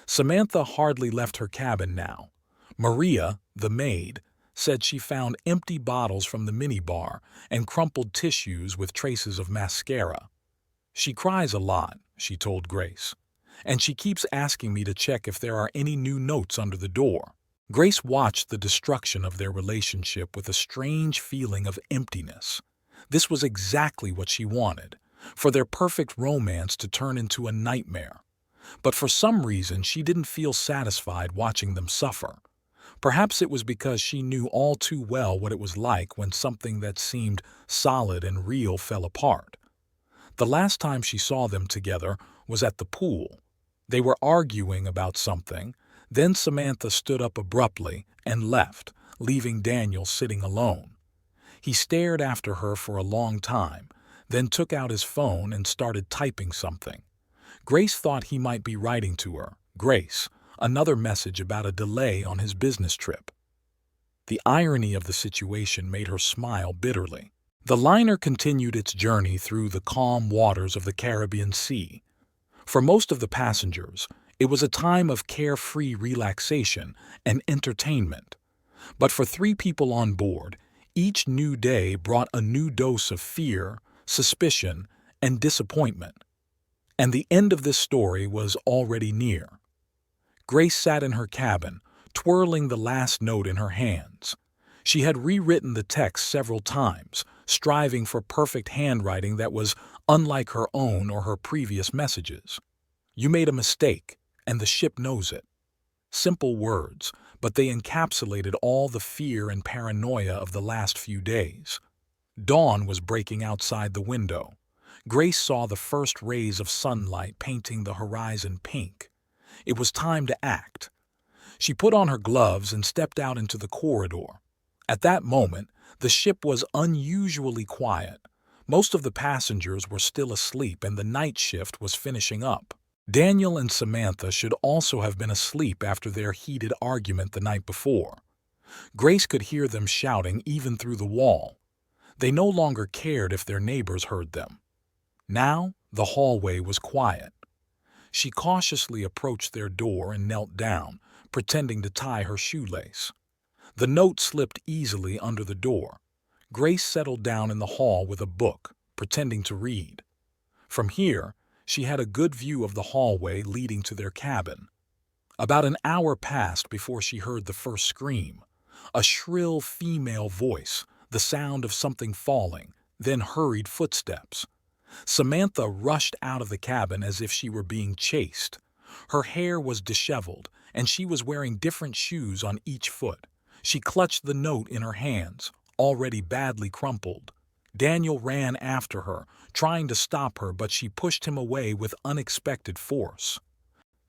Samantha hardly left her cabin now. Maria, the maid, said she found empty bottles from the minibar and crumpled tissues with traces of mascara. "She cries a lot," she told Grace, "and she keeps asking me to check if there are any new notes under the door." Grace watched the destruction of their relationship with a strange feeling of emptiness. This was exactly what she wanted, for their perfect romance to turn into a nightmare. But for some reason, she didn't feel satisfied watching them suffer. Perhaps it was because she knew all too well what it was like when something that seemed solid and real fell apart. The last time she saw them together was at the pool. They were arguing about something, then Samantha stood up abruptly and left, leaving Daniel sitting alone. He stared after her for a long time, then took out his phone and started typing something. Grace thought he might be writing to her. Grace, another message about a delay on his business trip. The irony of the situation made her smile bitterly. The liner continued its journey through the calm waters of the Caribbean Sea. For most of the passengers, it was a time of carefree relaxation and entertainment. But for 3 people on board, each new day brought a new dose of fear, suspicion, and disappointment. And the end of this story was already near. Grace sat in her cabin, twirling the last note in her hands. She had rewritten the text several times, striving for perfect handwriting that was unlike her own or her previous messages. "You made a mistake, and the ship knows it." Simple words, but they encapsulated all the fear and paranoia of the last few days. Dawn was breaking outside the window. Grace saw the first rays of sunlight painting the horizon pink. It was time to act. She put on her gloves and stepped out into the corridor. At that moment, the ship was unusually quiet. Most of the passengers were still asleep and the night shift was finishing up. Daniel and Samantha should also have been asleep after their heated argument the night before. Grace could hear them shouting even through the wall. They no longer cared if their neighbors heard them. Now, the hallway was quiet. She cautiously approached their door and knelt down, pretending to tie her shoelace. The note slipped easily under the door. Grace settled down in the hall with a book, pretending to read. From here, she had a good view of the hallway leading to their cabin. About an hour passed before she heard the first scream. A shrill female voice, the sound of something falling, then hurried footsteps. Samantha rushed out of the cabin as if she were being chased. Her hair was disheveled, and she was wearing different shoes on each foot. She clutched the note in her hands, already badly crumpled. Daniel ran after her, trying to stop her, but she pushed him away with unexpected force.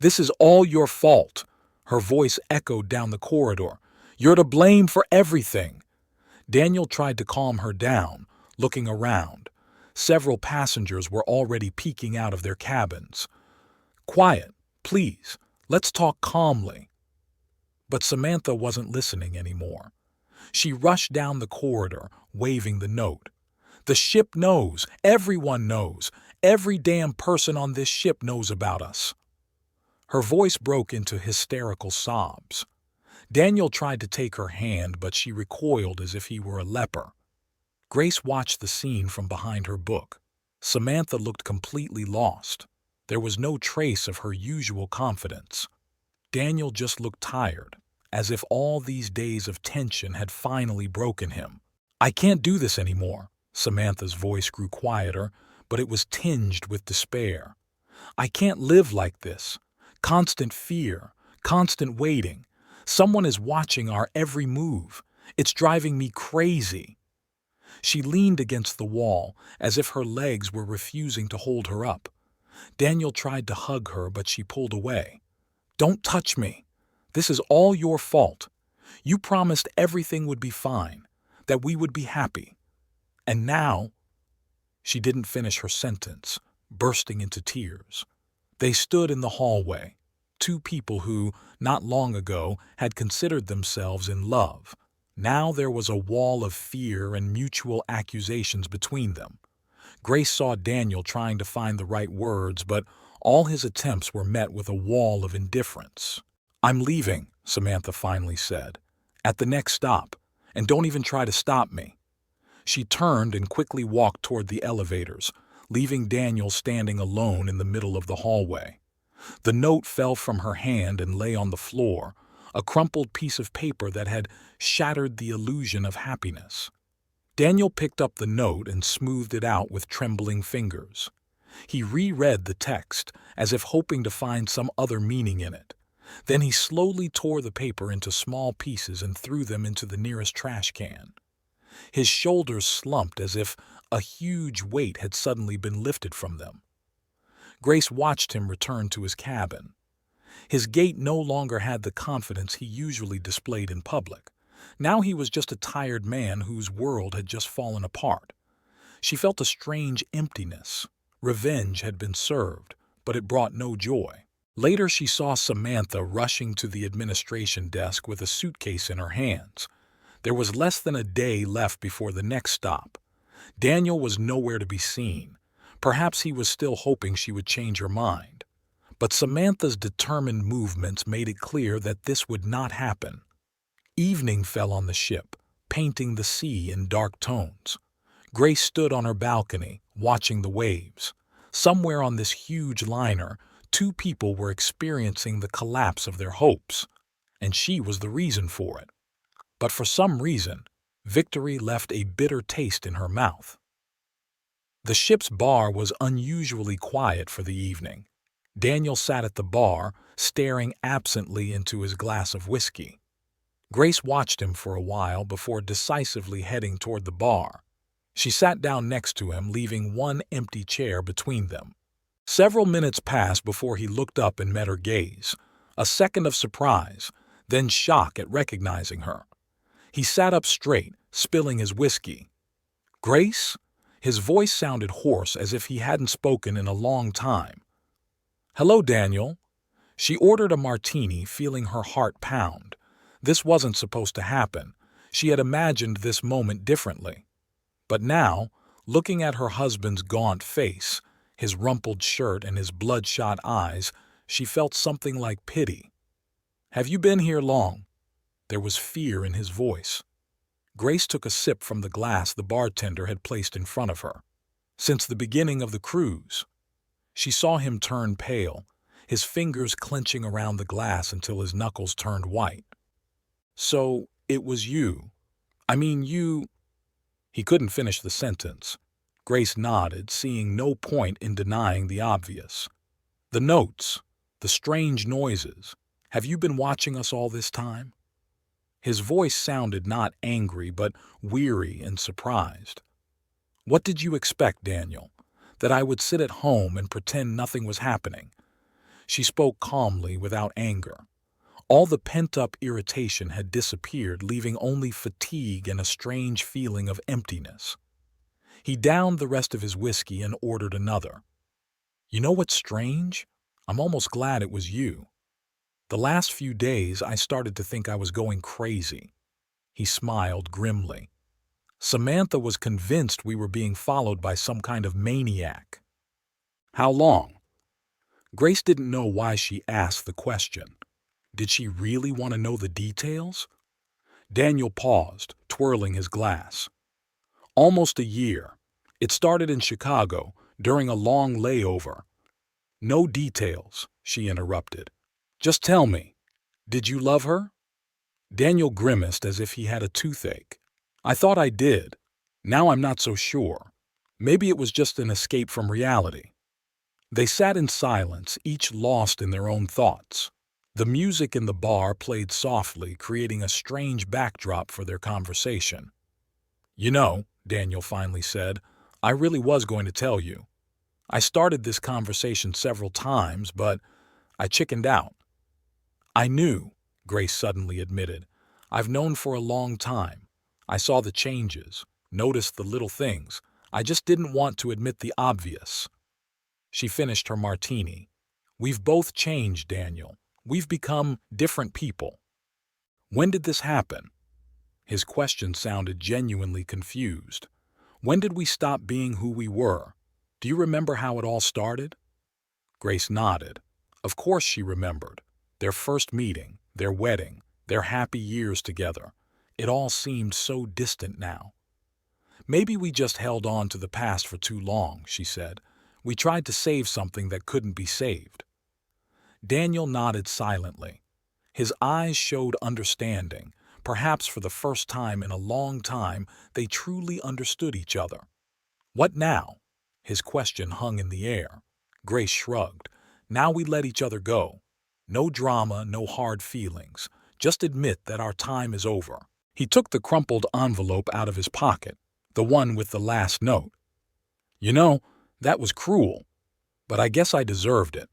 "This is all your fault," her voice echoed down the corridor. "You're to blame for everything." Daniel tried to calm her down, looking around. Several passengers were already peeking out of their cabins. "Quiet, please. Let's talk calmly." But Samantha wasn't listening anymore. She rushed down the corridor, waving the note. "The ship knows. Everyone knows. Every damn person on this ship knows about us." Her voice broke into hysterical sobs. Daniel tried to take her hand, but she recoiled as if he were a leper. Grace watched the scene from behind her book. Samantha looked completely lost. There was no trace of her usual confidence. Daniel just looked tired, as if all these days of tension had finally broken him. "I can't do this anymore." Samantha's voice grew quieter, but it was tinged with despair. "I can't live like this. Constant fear, constant waiting. Someone is watching our every move. It's driving me crazy." She leaned against the wall, as if her legs were refusing to hold her up. Daniel tried to hug her, but she pulled away. "Don't touch me. This is all your fault. You promised everything would be fine, that we would be happy. And now—" She didn't finish her sentence, bursting into tears. They stood in the hallway, two people who, not long ago, had considered themselves in love. Now there was a wall of fear and mutual accusations between them. Grace saw Daniel trying to find the right words, but all his attempts were met with a wall of indifference. "I'm leaving," Samantha finally said. "At the next stop, and don't even try to stop me." She turned and quickly walked toward the elevators, leaving Daniel standing alone in the middle of the hallway. The note fell from her hand and lay on the floor, a crumpled piece of paper that had shattered the illusion of happiness. Daniel picked up the note and smoothed it out with trembling fingers. He reread the text, as if hoping to find some other meaning in it. Then he slowly tore the paper into small pieces and threw them into the nearest trash can. His shoulders slumped as if a huge weight had suddenly been lifted from them. Grace watched him return to his cabin. His gait no longer had the confidence he usually displayed in public. Now he was just a tired man whose world had just fallen apart. She felt a strange emptiness. Revenge had been served, but it brought no joy. Later she saw Samantha rushing to the administration desk with a suitcase in her hands. There was less than a day left before the next stop. Daniel was nowhere to be seen. Perhaps he was still hoping she would change her mind. But Samantha's determined movements made it clear that this would not happen. Evening fell on the ship, painting the sea in dark tones. Grace stood on her balcony, watching the waves. Somewhere on this huge liner, two people were experiencing the collapse of their hopes, and she was the reason for it. But for some reason, victory left a bitter taste in her mouth. The ship's bar was unusually quiet for the evening. Daniel sat at the bar, staring absently into his glass of whiskey. Grace watched him for a while before decisively heading toward the bar. She sat down next to him, leaving one empty chair between them. Several minutes passed before he looked up and met her gaze. A second of surprise, then shock at recognizing her. He sat up straight, spilling his whiskey. "Grace?" His voice sounded hoarse, as if he hadn't spoken in a long time. "Hello, Daniel." She ordered a martini, feeling her heart pound. This wasn't supposed to happen. She had imagined this moment differently. But now, looking at her husband's gaunt face, his rumpled shirt and his bloodshot eyes, she felt something like pity. "Have you been here long?" There was fear in his voice. Grace took a sip from the glass the bartender had placed in front of her. "Since the beginning of the cruise." She saw him turn pale, his fingers clenching around the glass until his knuckles turned white. "So, it was you. I mean, you—" He couldn't finish the sentence. Grace nodded, seeing no point in denying the obvious. The notes, the strange noises. Have you been watching us all this time? His voice sounded not angry, but weary and surprised. What did you expect, Daniel? That I would sit at home and pretend nothing was happening? She spoke calmly, without anger. All the pent-up irritation had disappeared, leaving only fatigue and a strange feeling of emptiness. He downed the rest of his whiskey and ordered another. You know what's strange? I'm almost glad it was you. The last few days I started to think I was going crazy. He smiled grimly. Samantha was convinced we were being followed by some kind of maniac. How long? Grace didn't know why she asked the question. Did she really want to know the details? Daniel paused, twirling his glass. Almost a year. It started in Chicago, during a long layover. No details, she interrupted. Just tell me, did you love her? Daniel grimaced as if he had a toothache. I thought I did. Now I'm not so sure. Maybe it was just an escape from reality. They sat in silence, each lost in their own thoughts. The music in the bar played softly, creating a strange backdrop for their conversation. You know, Daniel finally said, I really was going to tell you. I started this conversation several times, but I chickened out. I knew, Grace suddenly admitted. I've known for a long time. I saw the changes, noticed the little things. I just didn't want to admit the obvious. She finished her martini. We've both changed, Daniel. We've become different people. When did this happen? His question sounded genuinely confused. When did we stop being who we were? Do you remember how it all started? Grace nodded. Of course she remembered. Their first meeting, their wedding, their happy years together. It all seemed so distant now. Maybe we just held on to the past for too long, she said. We tried to save something that couldn't be saved. Daniel nodded silently. His eyes showed understanding. Perhaps for the first time in a long time, they truly understood each other. What now? His question hung in the air. Grace shrugged. Now we let each other go. No drama, no hard feelings. Just admit that our time is over. He took the crumpled envelope out of his pocket, the one with the last note. You know, that was cruel, but I guess I deserved it.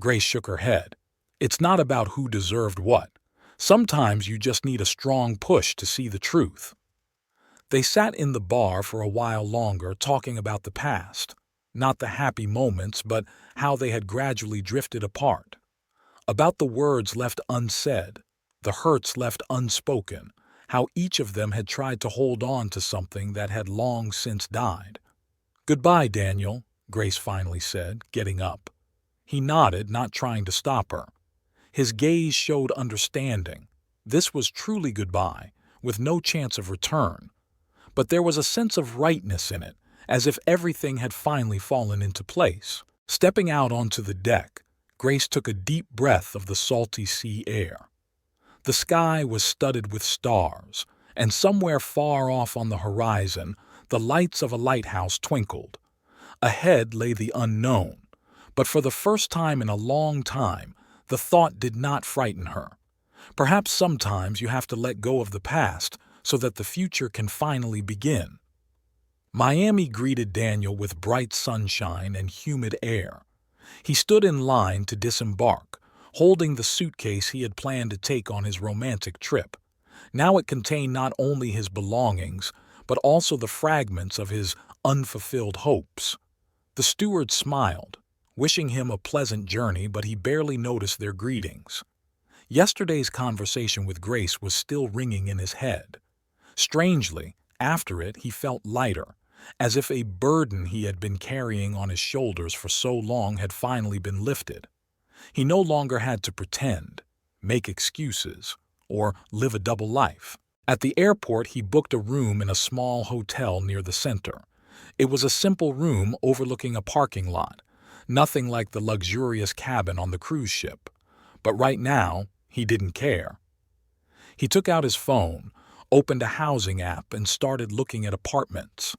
Grace shook her head. It's not about who deserved what. Sometimes you just need a strong push to see the truth. They sat in the bar for a while longer, talking about the past. Not the happy moments, but how they had gradually drifted apart. About the words left unsaid, the hurts left unspoken, how each of them had tried to hold on to something that had long since died. Goodbye, Daniel, Grace finally said, getting up. He nodded, not trying to stop her. His gaze showed understanding. This was truly goodbye, with no chance of return. But there was a sense of rightness in it, as if everything had finally fallen into place. Stepping out onto the deck, Grace took a deep breath of the salty sea air. The sky was studded with stars, and somewhere far off on the horizon, the lights of a lighthouse twinkled. Ahead lay the unknown, but for the first time in a long time, the thought did not frighten her. Perhaps sometimes you have to let go of the past so that the future can finally begin. Miami greeted Daniel with bright sunshine and humid air. He stood in line to disembark, holding the suitcase he had planned to take on his romantic trip. Now it contained not only his belongings, but also the fragments of his unfulfilled hopes. The steward smiled, wishing him a pleasant journey, but he barely noticed their greetings. Yesterday's conversation with Grace was still ringing in his head. Strangely, after it, he felt lighter, as if a burden he had been carrying on his shoulders for so long had finally been lifted. He no longer had to pretend, make excuses, or live a double life. At the airport, he booked a room in a small hotel near the center. It was a simple room overlooking a parking lot, nothing like the luxurious cabin on the cruise ship. But right now, he didn't care. He took out his phone, opened a housing app, and started looking at apartments.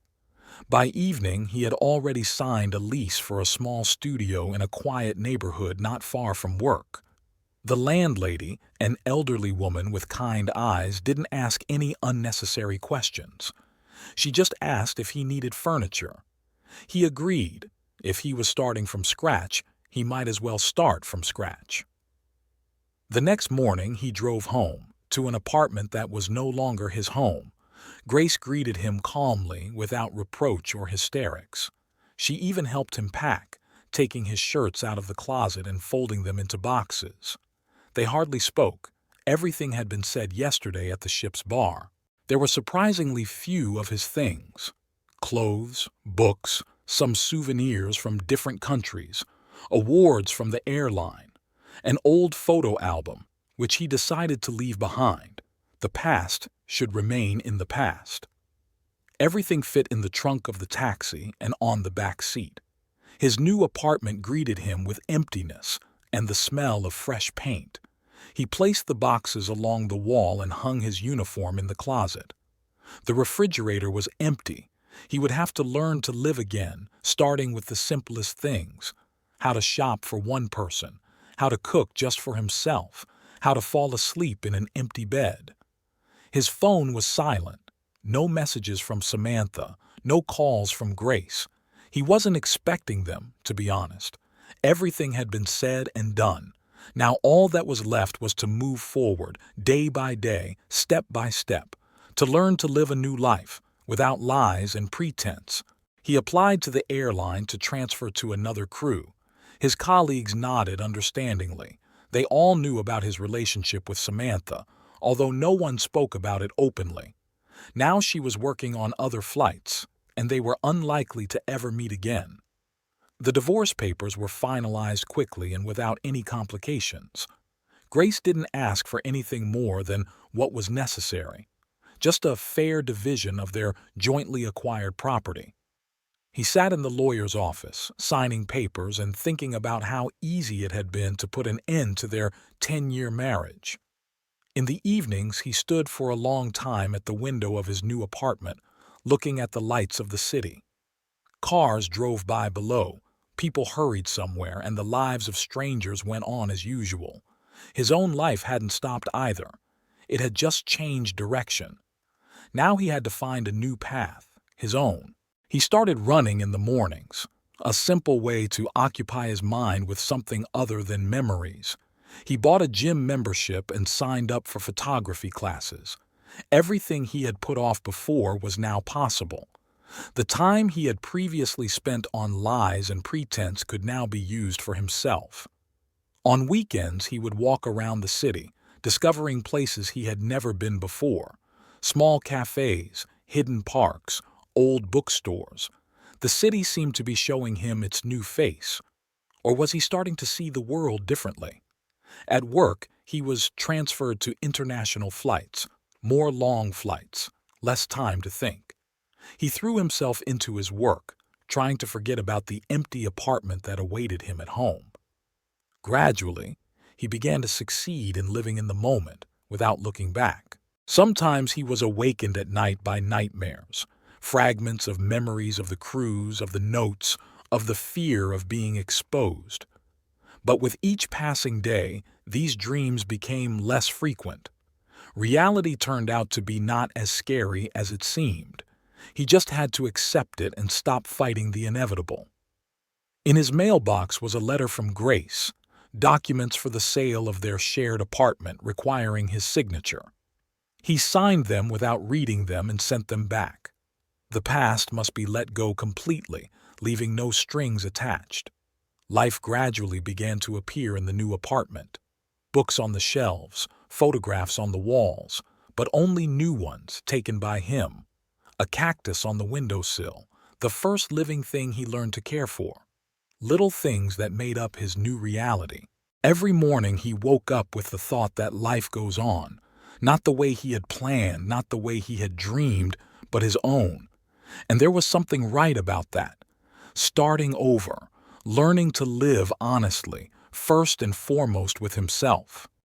By evening, he had already signed a lease for a small studio in a quiet neighborhood not far from work. The landlady, an elderly woman with kind eyes, didn't ask any unnecessary questions. She just asked if he needed furniture. He agreed. If he was starting from scratch, he might as well start from scratch. The next morning, he drove home, to an apartment that was no longer his home. Grace greeted him calmly, without reproach or hysterics. She even helped him pack, taking his shirts out of the closet and folding them into boxes. They hardly spoke. Everything had been said yesterday at the ship's bar. There were surprisingly few of his things. Clothes, books, some souvenirs from different countries, awards from the airline, an old photo album, which he decided to leave behind. The past should remain in the past. Everything fit in the trunk of the taxi and on the back seat. His new apartment greeted him with emptiness and the smell of fresh paint. He placed the boxes along the wall and hung his uniform in the closet. The refrigerator was empty. He would have to learn to live again, starting with the simplest things. How to shop for one person, how to cook just for himself, how to fall asleep in an empty bed. His phone was silent. No messages from Samantha, no calls from Grace. He wasn't expecting them, to be honest. Everything had been said and done. Now all that was left was to move forward, day by day, step by step, to learn to live a new life, without lies and pretense. He applied to the airline to transfer to another crew. His colleagues nodded understandingly. They all knew about his relationship with Samantha, although no one spoke about it openly. Now she was working on other flights, and they were unlikely to ever meet again. The divorce papers were finalized quickly and without any complications. Grace didn't ask for anything more than what was necessary, just a fair division of their jointly acquired property. He sat in the lawyer's office, signing papers and thinking about how easy it had been to put an end to their 10-year marriage. In the evenings, he stood for a long time at the window of his new apartment, looking at the lights of the city. Cars drove by below, people hurried somewhere, and the lives of strangers went on as usual. His own life hadn't stopped either. It had just changed direction. Now he had to find a new path, his own. He started running in the mornings, a simple way to occupy his mind with something other than memories. He bought a gym membership and signed up for photography classes. Everything he had put off before was now possible. The time he had previously spent on lies and pretense could now be used for himself. On weekends, he would walk around the city, discovering places he had never been before. Small cafes, hidden parks, old bookstores. The city seemed to be showing him its new face. Or was he starting to see the world differently? At work, he was transferred to international flights, more long flights, less time to think. He threw himself into his work, trying to forget about the empty apartment that awaited him at home. Gradually, he began to succeed in living in the moment without looking back. Sometimes he was awakened at night by nightmares, fragments of memories of the cruise, of the notes, of the fear of being exposed. But with each passing day, these dreams became less frequent. Reality turned out to be not as scary as it seemed. He just had to accept it and stop fighting the inevitable. In his mailbox was a letter from Grace, documents for the sale of their shared apartment requiring his signature. He signed them without reading them and sent them back. The past must be let go completely, leaving no strings attached. Life gradually began to appear in the new apartment. Books on the shelves, photographs on the walls, but only new ones taken by him. A cactus on the windowsill, the first living thing he learned to care for. Little things that made up his new reality. Every morning he woke up with the thought that life goes on, not the way he had planned, not the way he had dreamed, but his own. And there was something right about that. Starting over, learning to live honestly, first and foremost with himself.